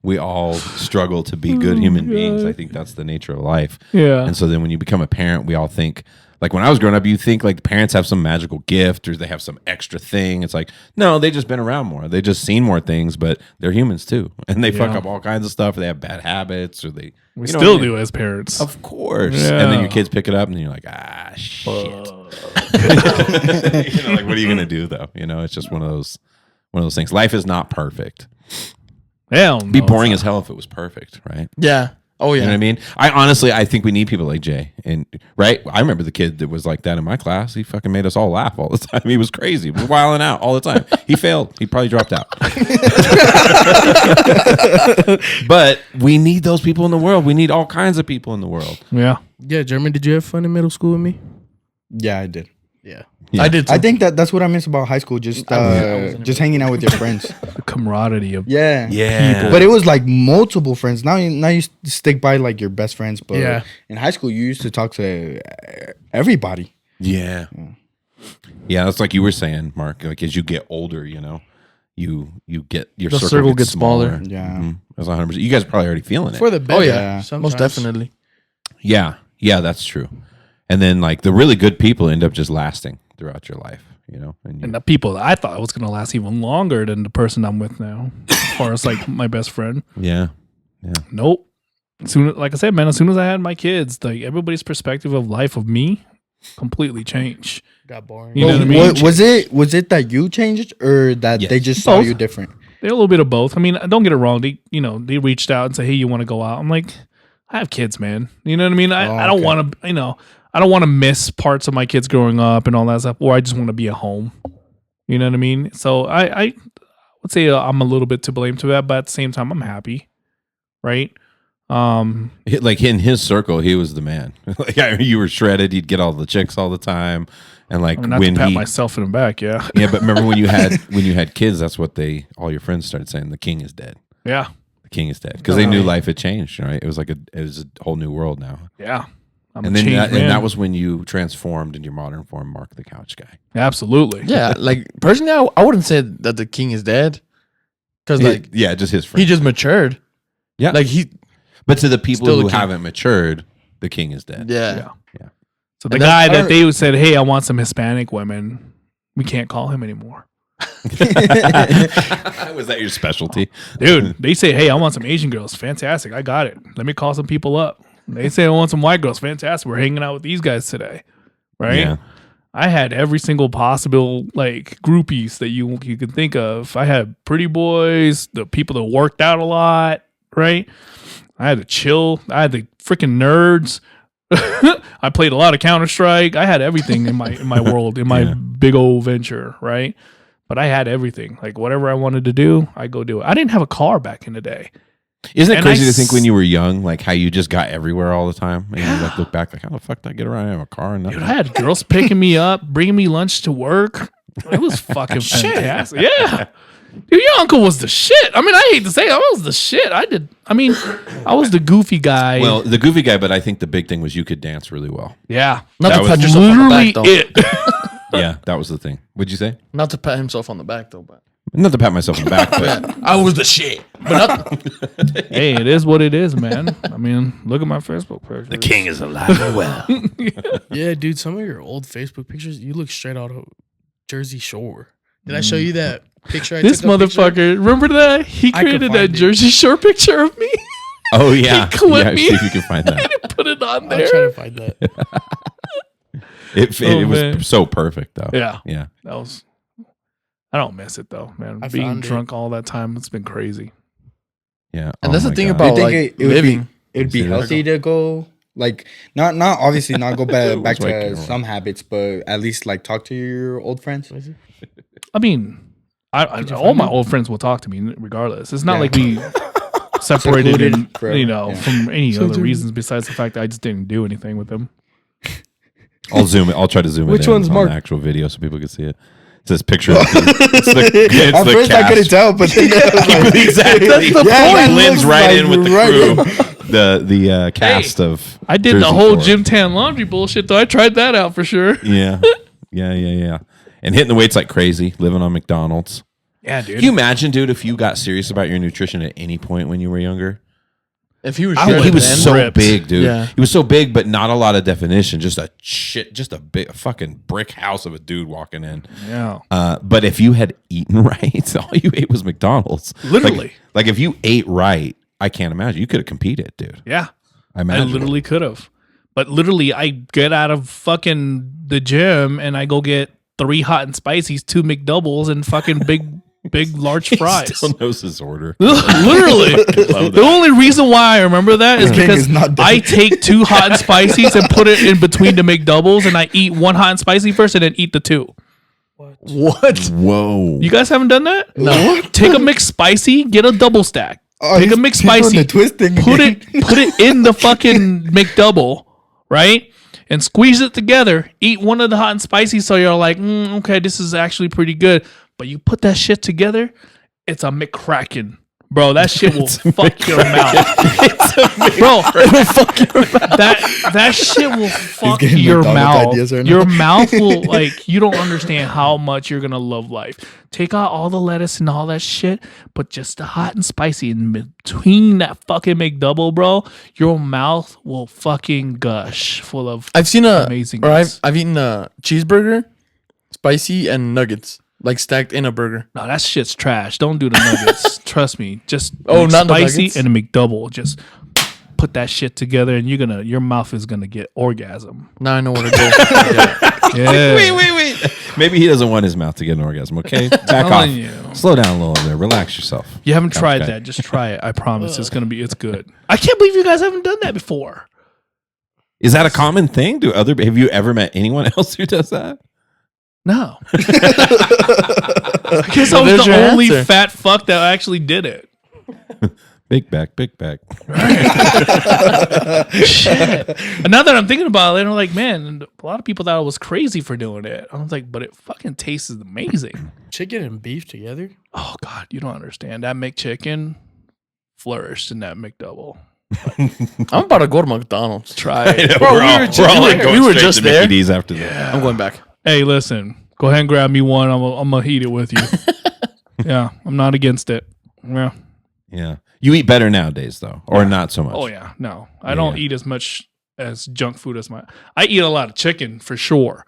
We all struggle to be good human beings. I think that's the nature of life. Yeah. And so then when you become a parent, we all think, like when I was growing up, you think like parents have some magical gift or they have some extra thing. It's like, no, they just been around more. They just seen more things, but they're humans too. And they fuck Yeah. up all kinds of stuff. They have bad habits or they We you know still what I mean? do as parents. Of course. Yeah. And then your kids pick it up and then you're like, ah, shit. You know, like what are you gonna do though? You know, it's just one of those things. Life is not perfect. Hell, It'd be no, boring it's as hell if it was perfect, right? Yeah. Oh yeah. You know what I mean? I think we need people like Jay. And right, I remember the kid that was like that in my class. He fucking made us all laugh all the time. He was crazy, he was wilding out all the time. He failed. He probably dropped out. But we need those people in the world. We need all kinds of people in the world. Yeah. yeah, German, did you have fun in middle school with me? Yeah, I did. Yeah. Yeah. I did. Too. I think that's what I miss about high school. Just just hanging out with your friends. The camaraderie of Yeah. Yeah. But it was like multiple friends. Now you stick by like your best friends. But Yeah. in high school, you used to talk to everybody. Yeah. Yeah, that's like you were saying, Mark. Like as you get older, you know, you get your The circle, circle gets gets smaller. Yeah. Mhm. That's 100%. You guys are probably already feeling it. For the better. Oh yeah. Yeah. Sometimes. Most definitely. Yeah, that's true. And then like the really good people end up just lasting throughout your life, you know. and the people that I thought was going to last even longer than the person I'm with now, as far as like my best friend. yeah, Nope. Like I said, man, as soon as I had my kids, like everybody's perspective of life of me completely changed. Got boring. You know what I mean? Was it that you changed or that Yes. they just saw Both. you different? They're a little bit of both. I mean, don't get it wrong. They reached out and say, "Hey, you want to go out?" I'm like, I have kids, man. You know what I mean? I don't okay. want to, I don't want to miss parts of my kids growing up and all that stuff, or I just want to be at home. You know what I mean? So I would say I'm a little bit to blame to that, but at the same time, I'm happy, right? like in his circle, he was the man. Like you were shredded. You'd get all the chicks all the time, and like I mean, not when to pat he, myself in the back, yeah, yeah. But remember when you had kids? That's what all your friends started saying. The king is dead. yeah, The king is dead because they knew life had changed. Right? It was a whole new world now. yeah. I'm a And then changed man. and that was when you transformed into your modern form, Mark the Couch Guy. absolutely, Yeah. Like personally, I wouldn't say that the king is dead. Because like yeah, just his friend. he just matured. Yeah. Like he. But to the people Still the who king. haven't matured, the king is dead. Yeah. Yeah. So the guy that they said, "Hey, I want some Hispanic women," we can't call him anymore. Was that your specialty? Dude, they say, "Hey, I want some Asian girls." Fantastic. I got it. Let me call some people up. They say, "I want some white girls." Fantastic. We're hanging out with these guys today. Right? Yeah. I had every single possible like groupies that you could think of. I had pretty boys, the people that worked out a lot, right? I had the chill. I had the freaking nerds. I played a lot of Counter-Strike. I had everything in my world, in my big old venture, right? But I had everything. Like whatever I wanted to do, I go do it. I didn't have a car back in the day. Isn't it crazy to think when you were young, like how you just got everywhere all the time, and you like look back, like how the fuck did I get around? I have a car and nothing. Dude, I had girls picking me up, bringing me lunch to work. It was fucking fantastic. Yeah. Dude, your uncle was the shit. I mean, I hate to say it, I was the shit. I was the goofy guy. Well, the goofy guy, but I think the big thing was you could dance really well. Yeah. Not That to was pat yourself on the Literally back, though. it. Yeah, that was the thing. What'd you say? Not to pat himself on the back, though. But Not to pat myself on the back, but I was the shit. But not. Hey, it is what it is, man. I mean, look at my Facebook picture. The king is alive and well. Yeah, dude, some of your old Facebook pictures, you look straight out of Jersey Shore. Did I show you that picture? This motherfucker, remember that? He I could created that find it. Jersey Shore picture of me. Oh yeah, He clipped yeah. me. See if you can find that. and put it on I'm there. trying to find that. It Oh, man. was so perfect though. Yeah. Yeah. That was. I don't miss it though, man. I Being found it. drunk all that time, it's been crazy. Yeah. And Oh that's the my thing God. about Do you think like it would living. It'd be See that? healthy to go like not obviously not go back What's my to camera? some habits, but at least like talk to your old friends. I mean, all my old friends will talk to me regardless. It's not Yeah. like we separated, Secluded and, forever. you know, Yeah. from any other reasons besides the fact that I just didn't do anything with them. I'll zoom it. I'll try to zoom Which it in one's on Mark? the actual video so people can see it. It says picture. It's the At first I cast. couldn't tell, but then I was like, Exactly. That's the Yeah, point. it blends Looks right like in with the right crew. The cast of. I did Jersey the whole Shore. gym tan laundry bullshit though. I tried that out for sure. Yeah. Yeah. And hitting the weights like crazy, living on McDonald's. Yeah, dude. Can you imagine, dude, if you got serious about your nutrition at any point when you were younger? If he was, Oh, he shredded was then- so ripped. big, dude. Yeah. He was so big, but not a lot of definition. Just a big fucking brick house of a dude walking in. yeah. But if you had eaten right, all you ate was McDonald's. Literally. Like if you ate right, I can't imagine. You could have competed, dude. Yeah. I I imagine. literally could have. But literally, I get out of fucking the gym and I go get 3 hot and spicies, 2 McDoubles, and fucking big large fries. Still knows his order. Literally. The only reason why I remember that is King because is not dead. I take 2 hot and spicies and put it in between the McDoubles, and I eat 1 hot and spicy first and then eat the 2. What? Whoa. You guys haven't done that? No. Take a mixed spicy, get a double stack. Oh, Take a he's mixed doing spicy, the twisting put again. it in the fucking McDouble, right? And squeeze it together. Eat one of the hot and spicy, so you're like, okay, this is actually pretty good. But you put that shit together, it's a McCracken. Bro, that shit will fuck your mouth. Bro, it'll fuck your mouth. That shit will fuck getting your McDonald's mouth. ideas right now. Your mouth will, like, you don't understand how much you're gonna love life. Take out all the lettuce and all that shit, but just the hot and spicy in between that fucking McDouble, bro. Your mouth will fucking gush full of I've seen amazing. I've eaten a cheeseburger, spicy, and nuggets like stacked in a burger. No, that shit's trash. Don't do the nuggets. Trust me. Just Oh, not the spicy nuggets? and a McDouble. Just put that shit together, and your mouth is gonna get orgasm. Now I know where to go. Yeah. Wait. Maybe he doesn't want his mouth to get an orgasm, okay? Back off. Telling you. Slow down a little there. Relax yourself. You haven't Couch tried guy. that. Just try it. I promise. It's good. I can't believe you guys haven't done that before. Is that a common thing? Have you ever met anyone else who does that? No. I guess I was there's the your only answer. fat fuck that actually did it. Big back. Shit. And now that I'm thinking about it, I'm like, man, a lot of people thought I was crazy for doing it. I was like, but it fucking tastes amazing. Chicken and beef together? Oh God, you don't understand. That McChicken flourished in that McDouble. I'm about to go to McDonald's. Try it. Bro, we're we all, were just we're all like there. going We were straight just to there. Mickey D's after that. I'm going back. Hey, listen, go ahead and grab me one. I'm gonna eat it with you. Yeah, I'm not against it. Yeah. Yeah. You eat better nowadays, though, or not so much. Oh yeah. No, I don't Yeah. eat as much as junk food as I eat a lot of chicken for sure.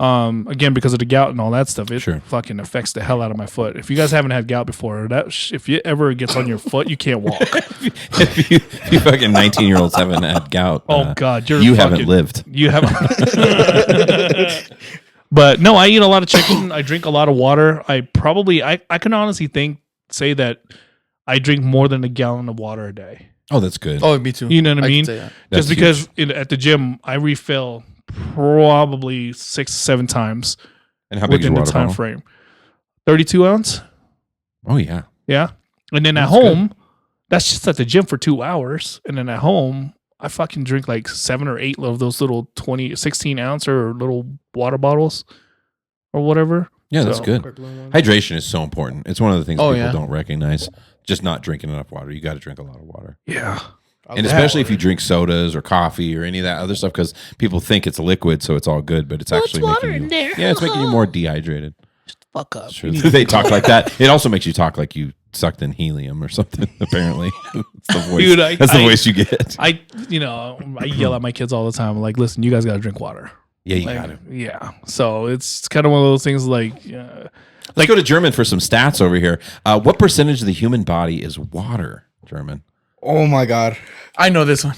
Again, because of the gout and all that stuff, it fucking affects the hell out of my foot. If you guys haven't had gout before, if it ever gets on your foot, you can't walk. if you fucking 19-year-olds haven't had gout, God, you haven't lived. You haven't. But no, I eat a lot of chicken. I drink a lot of water. I can honestly say that I drink more than a gallon of water a day. Oh, that's good. Oh, me too. You know what I mean? Can say that. Just because at the gym, I refill probably 6 to 7 times. And how big is your water time bottle? frame? 32 ounce. Oh yeah. Yeah. And then at home, that's just at the gym for 2 hours. And then at home, I fucking drink like 7 or 8 of those little 16 ounce or little water bottles or whatever. Yeah, that's good. Hydration is so important. It's one of the things people don't recognize. Just not drinking enough water. You got to drink a lot of water. Yeah. And especially if you drink sodas or coffee or any of that other stuff, because people think it's a liquid, so it's all good, but it's actually making you, it's making you more dehydrated. Fuck up. They talk like that. It also makes you talk like you sucked in helium or something. Apparently, that's the voice. Dude, that's the voice you get. I yell at my kids all the time. I'm like, listen, you guys got to drink water. Yeah, you Like, got it. Yeah. So it's kind of one of those things like. Let's go to German for some stats over here. What percentage of the human body is water, German? Oh my God. I know this one.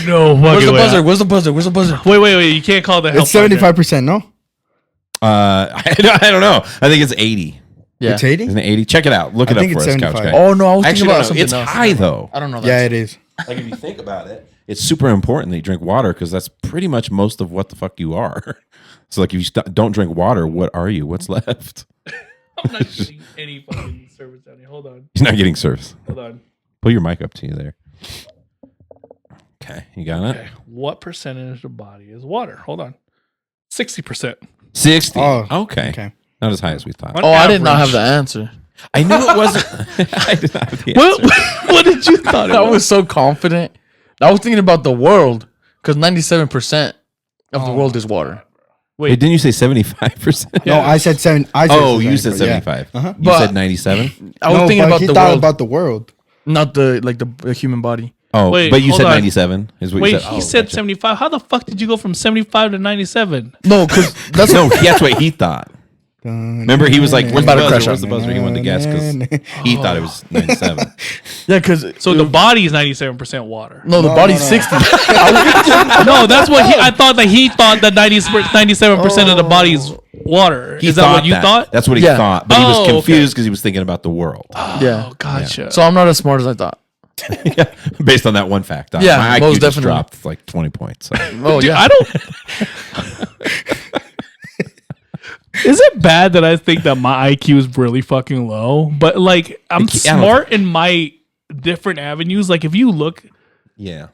No, Where's the buzzer? Where's the buzzer? Where's the buzzer? Wait. You can't call that. It's 75%, no? I don't know. I think it's 80. Yeah. It's 80? Isn't it 80? Check it out. Look it I up think for it's us, Couch 75. Guy. Oh no, I was Actually, thinking about no, something it's else. high though. I don't know that. Yeah, it is. Like if you think about it, it's super important that you drink water because that's pretty much most of what the fuck you are. So like if you don't drink water, what are you? What's left? I'm not getting any fucking service down here. Hold on. You're not getting service. Hold on. Pull your mic up to you there. Okay, you got it? Okay. What percentage of the body is water? Hold on. 60%. 60. Oh, okay. okay. Not as high as we thought. On Oh, I did not have average. the answer. I knew it wasn't. I did not have the answer. What did you thought it I was? was so confident. I was thinking about the world because 97% of the world is water. Wait, didn't you say 75%? No, I said 7. Oh, you said 75. Uh-huh. You But- said 97? I was thinking about he the thought world, about the world. not the human body. Oh, Wait, but you hold said on. 97 is what Wait, you said. he Oh, said gotcha. 75. How the fuck did you go from 75 to 97? No, because that's No, that's what he thought. Remember, he was like, "Where's the about to buzzer? crash Where's the buzzer?" He wanted to guess because he thought it was 97. yeah. Because So the body is 97% water. no, the body's 60. No, that's what I thought that he thought that 97% of the body's water. He Is that thought what you thought? That's what he Yeah. thought, but he was Oh, okay. confused because he was thinking about the world. Yeah. Oh, gotcha. So I'm not as smart as I thought. Yeah, based on that one fact. Yeah, my IQ most just definitely. dropped like 20 points. So. Oh Dude, yeah. I don't. Is it bad that I think that my IQ is really fucking low? But like, I'm I don't- smart in my different avenues. Like, if you look, Yeah,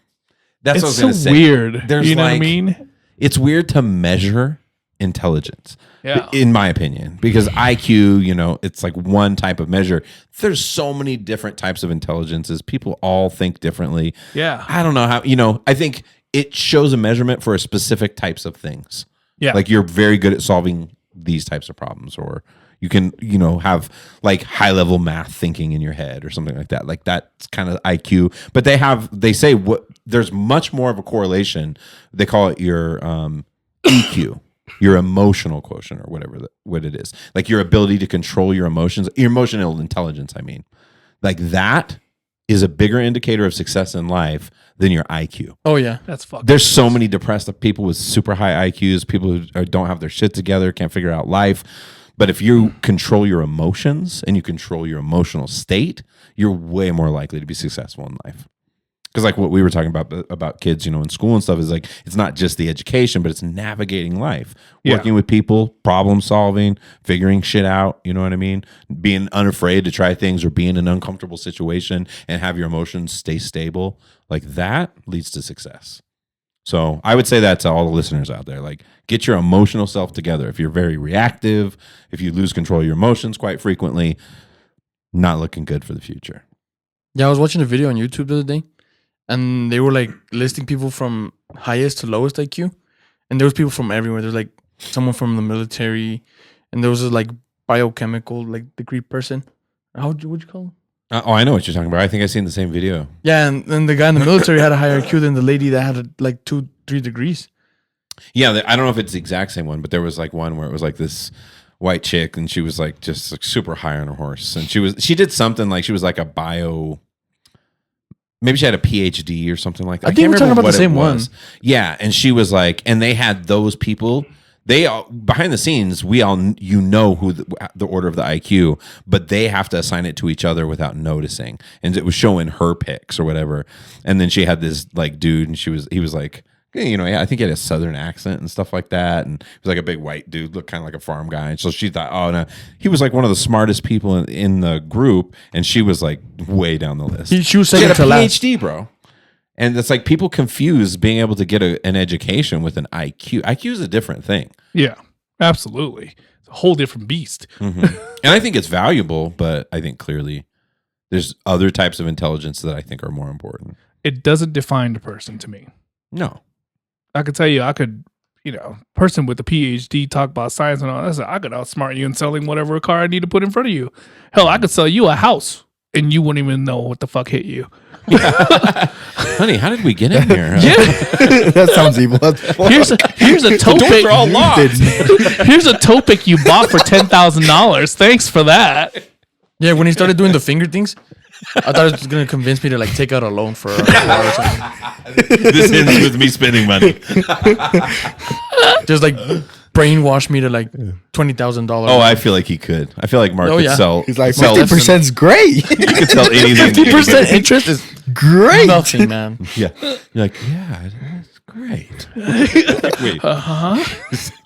that's what I was it's gonna so say. weird. There's you know what I like- mean? It's weird to measure intelligence. Yeah. In my opinion, because IQ, it's like one type of measure. There's so many different types of intelligences. People all think differently. Yeah. I don't know how, I think it shows a measurement for specific types of things. Yeah. Like you're very good at solving these types of problems, or you can, have like high level math thinking in your head or something like that. Like that's kind of IQ, but they say there's much more of a correlation. They call it your EQ. Your emotional quotient, or what it is, like your ability to control your emotions, your emotional intelligence. I mean, like that is a bigger indicator of success in life than your IQ. Oh yeah. That's fucking. There's so many depressed people with super high IQs, people who don't have their shit together, can't figure out life. But if you control your emotions and you control your emotional state, you're way more likely to be successful in life. Because like what we were talking about kids, in school and stuff is like, it's not just the education, but it's navigating life, working with people, problem solving, figuring shit out. You know what I mean? Being unafraid to try things or be in an uncomfortable situation and have your emotions stay stable. Like that leads to success. So I would say that to all the listeners out there, like get your emotional self together. If you're very reactive, if you lose control of your emotions quite frequently, not looking good for the future. Yeah, I was watching a video on YouTube the other day, and they were like listing people from highest to lowest IQ, and there was people from everywhere. There's like someone from the military, and there was a like biochemical like degree person. What'd you call him? I know what you're talking about. I think I've seen the same video. Yeah, and the guy in the military had a higher IQ than the lady that had like 2-3 degrees. Yeah, I don't know if it's the exact same one, but there was like one where it was like this white chick, and she was like just like super high on her horse, and she did something like she was like a bio. Maybe she had a PhD or something like that. I think we're talking about the same one. Yeah, and she was like, and they had those people. They all, behind the scenes, we all who the order of the IQ, but they have to assign it to each other without noticing. And it was showing her picks or whatever. And then she had this like dude, and he was like, I think he had a southern accent and stuff like that. And he was like a big white dude, looked kind of like a farm guy. And so she thought, oh no, he was like one of the smartest people in the group, and she was like way down the list. She was She second had a to last. PhD, bro. And it's like people confuse being able to get an education with an IQ. IQ is a different thing. Yeah, absolutely. It's a whole different beast. Mm-hmm. And I think it's valuable, but I think clearly there's other types of intelligence that I think are more important. It doesn't define the person to me. No. I could tell you, person with a PhD talk about science and all that. I could outsmart you in selling whatever car I need to put in front of you. Hell, I could sell you a house and you wouldn't even know what the fuck hit you. Honey, how did we get in here? That sounds evil. Here's a topic. All locked. Here's a topic you bought for $10,000. Thanks for that. Yeah, when he started doing the finger things, I thought it was going to convince me to like take out a loan for a car or something. This ends with me spending money. Just like brainwash me to like $20,000. Oh, I feel like he could. I feel like Mark Oh, could yeah. sell. He's like, sell 50% is great. He could sell anything. 50% interest is Great. nothing, man. Yeah. You're like, yeah, that's great. Wait.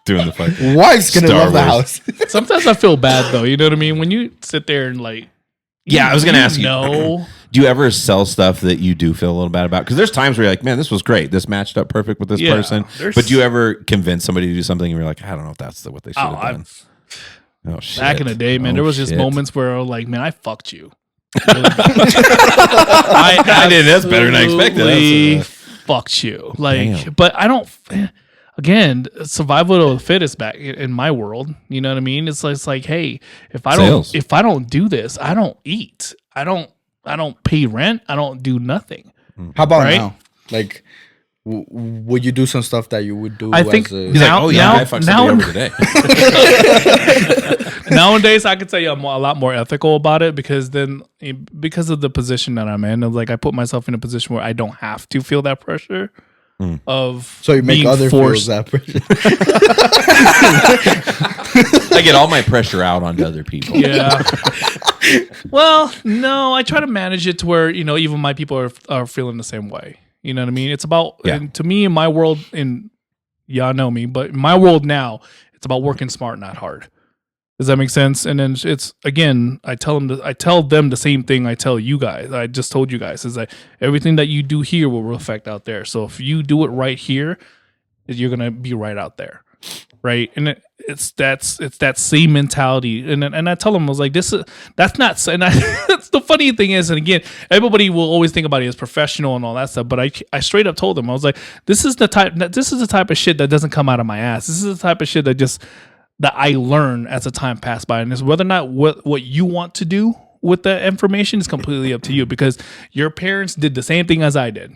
Doing the fucking Wife's gonna Star love the Wars. house. Sometimes I feel bad though. You know what I mean? When you sit there and like, Yeah, I was going to ask you. No. Do you ever sell stuff that you do feel a little bad about? Because there's times where you're like, man, this was great. This matched up perfect with this Yeah, person. there's- But do you ever convince somebody to do something and you're like, I don't know if that's what they should have Oh, done? Oh, shit. Back in the day, man, Oh, there was just shit. moments where I was like, man, I fucked you. I did. That's better than I expected. Absolutely That's, fucked you. Like, Damn. but I don't. Again, survival of the fittest back in my world. You know what I mean? It's like, hey, if I Sales. don't do this, I don't eat. I don't pay rent. I don't do nothing. How about Right? now? Like, would you do some stuff that you would do? I think as a, He's Now- like, oh, yeah, now- I fucked now- somebody over today. Nowadays, I can tell you I'm a lot more ethical about it because of the position that I'm in, like I put myself in a position where I don't have to feel that pressure of so you make being other forced. feels that pressure. I get all my pressure out onto other people. Yeah. Well, no, I try to manage it to where, even my people are feeling the same way. You know what I mean? It's about, Yeah. and to me, in my world, y'all know me, but in my world now, it's about working smart, not hard. Does that make sense? And then it's, again, I tell them the same thing I tell you guys. I just told you guys is that everything that you do here will affect out there. So if you do it right here, you're going to be right out there. Right. And it's that same mentality. And I tell them, I was like, that's not, and that's the funny thing is, and again, everybody will always think about it as professional and all that stuff. But I straight up told them, I was like, this is the type of shit that doesn't come out of my ass. This is the type of shit that I learn as the time passed by. And it's whether or not what you want to do with the information is completely up to you, because your parents did the same thing as I did.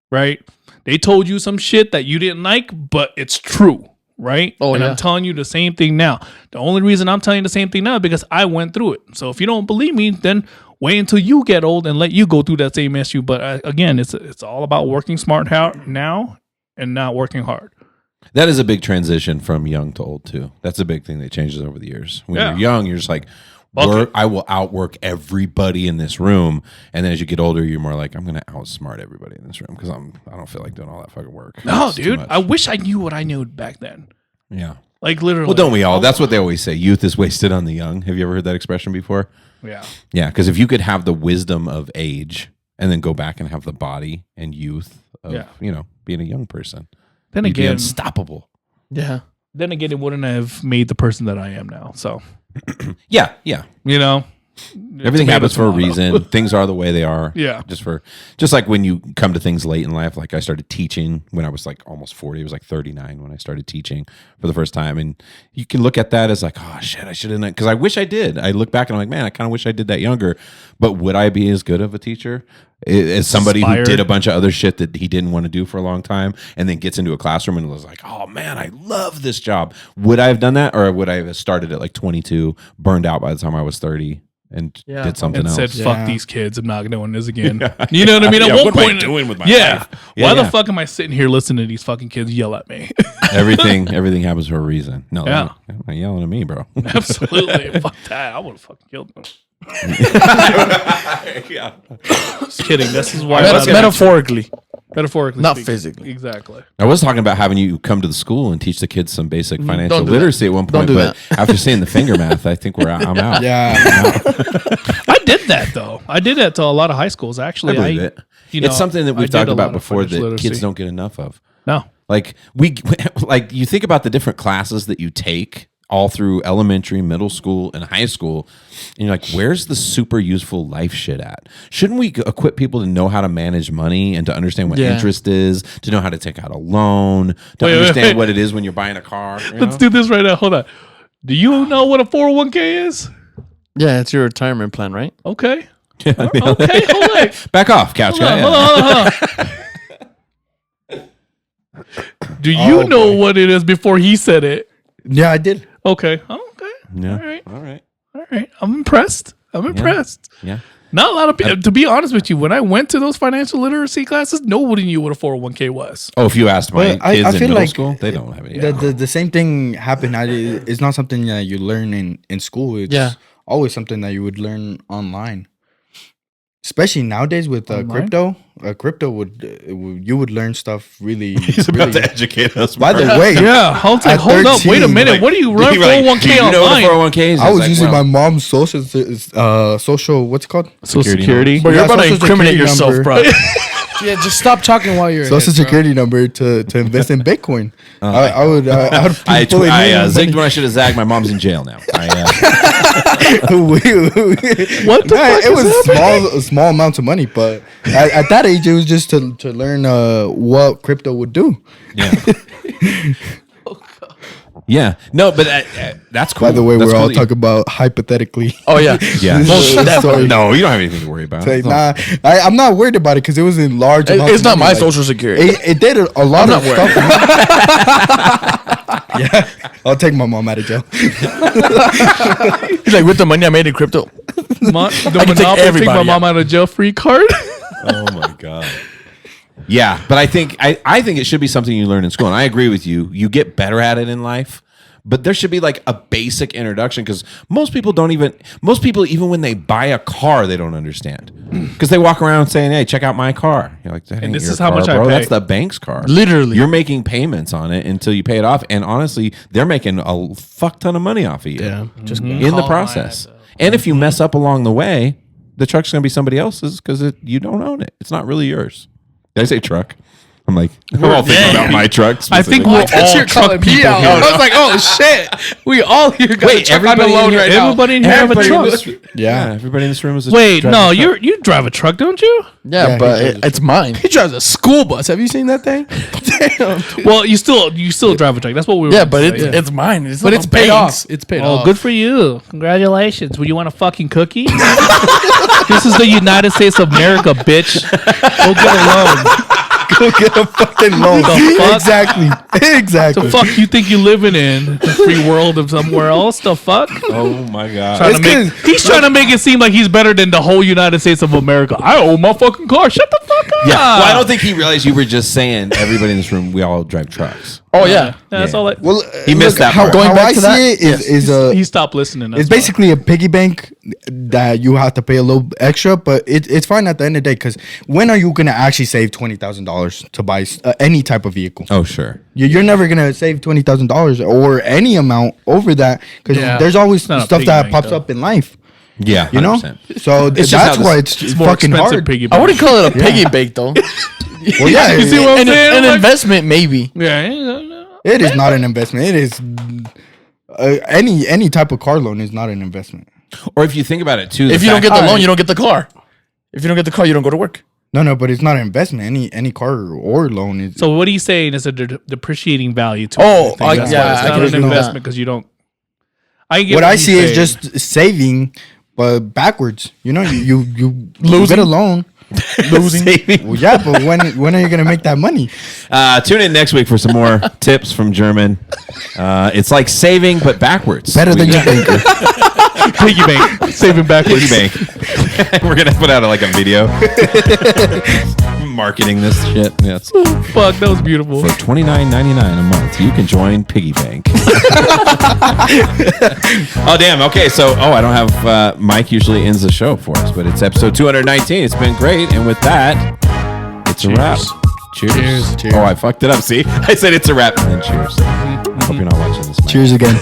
Right. They told you some shit that you didn't like, but it's true. Right? Oh, and yeah. I'm telling you the same thing now. The only reason I'm telling you the same thing now is because I went through it. So if you don't believe me, then wait until you get old and let you go through that same issue. But again, it's all about working smart now and not working hard. That is a big transition from young to old, too. That's a big thing that changes over the years. When Yeah. you're young, you're just like, I will outwork everybody in this room. And then as you get older, you're more like, I'm going to outsmart everybody in this room because I don't feel like doing all that fucking work. No, It's too dude. much. I wish I knew what I knew back then. Yeah. Like literally. Well, don't we all? That's what they always say. Youth is wasted on the young. Have you ever heard that expression before? Yeah. Yeah, because if you could have the wisdom of age and then go back and have the body and youth of, being a young person, Then you'd be again, unstoppable. Yeah. it wouldn't have made the person that I am now. So, Yeah. you know, Everything happens for a tomato. reason. Things are the way they are. Yeah. Just like when you come to things late in life. Like I started teaching when I was like almost 40. It was like 39 when I started teaching for the first time. And you can look at that as like, oh shit, I should have. Because I wish I did. I look back and I'm like, man, I kind of wish I did that younger. But would I be as good of a teacher as somebody who did a bunch of other shit that he didn't want to do for a long time and then gets into a classroom and was like, oh man, I love this job. Would I have done that, or would I have started at like 22, burned out by the time I was 30? And did something and else. said, "Fuck these kids! I'm not doing this again." You know what I mean? At one what am I point, doing with my yeah. life? Why the fuck am I sitting here listening to these fucking kids yell at me? everything happens for a reason. No, Yeah. they're not yelling at me, bro. Absolutely, fuck that! I would have fucking killed them. Yeah. Just kidding. This is why. Metaphorically. Metaphorically, Not speaking. physically. Exactly. I was talking about having you come to the school and teach the kids some basic financial Don't do literacy at one point, Don't do but after seeing the finger math, I think I'm out. Yeah. I did that though. I did that to a lot of high schools. I Actually, believe it. You know, It's something that I we've did talked a about lot of before that financial kids literacy. don't get enough of. No. Like like you think about the different classes that you take all through elementary, middle school, and high school, and you're like, where's the super useful life shit at? Shouldn't we equip people to know how to manage money and to understand what interest is, to know how to take out a loan, to understand what it is when you're buying a car? Let's do this right now. Hold on. Do you know what a 401k is? Yeah, it's your retirement plan, right? Okay. Okay, hold on. Back off, couch guy. Hold on. Do you know what it is before he said it? Yeah, I did. Okay. Okay. Yeah. All right. I'm impressed. Yeah. Not a lot of people. To be honest with you, when I went to those financial literacy classes, nobody knew what a 401k was. Oh, if you asked my But I kids in feel middle like school, they don't have any idea. The same thing happened. It's not something that you learn in school. It's always something that you would learn online. Especially nowadays with crypto. Crypto you would learn stuff really. He's about to educate us. By the more. way, Yeah. Hold At up. Wait a 13, minute. Like, What do you run You're like, 401k do you know online? what a 401k is? I was It's like, using well, my mom's social. What's it called? Social Security. But you're Yeah, about to Social incriminate Security yourself, number. bro. Yeah, just stop talking while you're Social ahead, bro. security number to invest in Bitcoin. I would. I fully zigged when I should have zagged. My mom's in jail now. What the It fuck was is happening? small amounts of money, but at that age, it was just to learn what crypto would do. Yeah. Yeah. No, but that's cool. By the way, That's we're all cool that you- talking about hypothetically. Oh, yeah. Yeah. Sorry. No, you don't have anything to worry about. Say, nah, I'm not worried about it because it was in large amounts. It's of not money, my like, social security. It did a lot I'm of not stuff. Yeah, I'll take my mom out of jail. He's like, with the money I made in crypto. The can take Monopoly take my everybody mom out of jail free card. Oh my god. Yeah, but I think it should be something you learn in school, and I agree with you. You get better at it in life, but there should be like a basic introduction because most people even when they buy a car, they don't understand because they walk around saying, "Hey, check out my car." You're like, that ain't this your is how car, much I bro. pay. That's the bank's car. Literally. you're making payments on it until you pay it off, and honestly, they're making a fuck ton of money off of you. Yeah, just in the process. And if you mess up along the way, the truck's going to be somebody else's because you don't own it. It's not really yours. Did I say truck? I'm like, we're all thinking about my truck. I think we're all truck people out. here. I was like, oh shit, we all here got a truck on the loan right now. Everybody in here have a truck. Yeah, everybody in this room is. Wait, no, you drive a truck, don't you? Yeah, Yeah, but he does. it's mine. He drives a school bus. Have you seen that thing? Damn, dude. Well, you still drive a truck. That's what we were. Yeah, but gonna say. it's mine. It's But not it's a paid bank's. off. It's paid Oh, off. good for you! Congratulations. Would you want a fucking cookie? This is the United States of America, bitch. Go get a loan. Go get a fucking loan. The fuck? Exactly. The fuck you think you living in? The free world of somewhere else? The fuck? Oh my god! Trying to It's he's trying to make it seem like he's better than the whole United States of America. I own my fucking car. Shut the fuck up. Yeah, well, I don't think he realized you were just saying everybody in this room. We all drive trucks. Oh, yeah. That's Yeah. all. Well, He missed that how, part. Going Going back back I to that, see it is He stopped listening. it's basically a piggy bank that you have to pay a little extra, but it's fine at the end of the day because when are you gonna actually save $20,000 to buy any type of vehicle? Oh sure. You're never gonna save $20,000 or any amount over that because Yeah. there's always It's not a stuff piggy that bank, pops though. up in life. Yeah, You know, 100%. so It's just that's how why this- it's more fucking expensive hard. piggy I bank. wouldn't call it a piggy bank, though. Well, yeah, You see what I'm saying? An Like- investment, maybe. Yeah. it is not an investment. It is any type of car loan is not an investment. Or if you think about it too, If you don't get the loan, you don't get the car. If you don't get the car, you don't go to work. No, but it's not an investment. Any car or loan is. So what are you saying is a depreciating value to Oh, everything. That's yeah, why it's I not can an agree with investment that. because you don't. I get What I he's see is saying. just saving, but backwards. You know, you Losing. get a loan. Saving. Well, yeah, but when are you gonna make that money? Tune in next week for some more tips from German. It's like saving, but backwards. Better than you think. piggy bank, saving backwards. Piggy bank. We're gonna put out like a video marketing this shit. Yes. Fuck, that was beautiful. For $29.99 a month, you can join Piggy Bank. Oh damn. Okay, so I don't have Mike usually ends the show for us, but it's episode 219. It's been great, and with that, it's a wrap. Cheers. Cheers. Oh, I fucked it up. See, I said it's a wrap, and then cheers. I hope you're not watching this. Mike. Cheers again.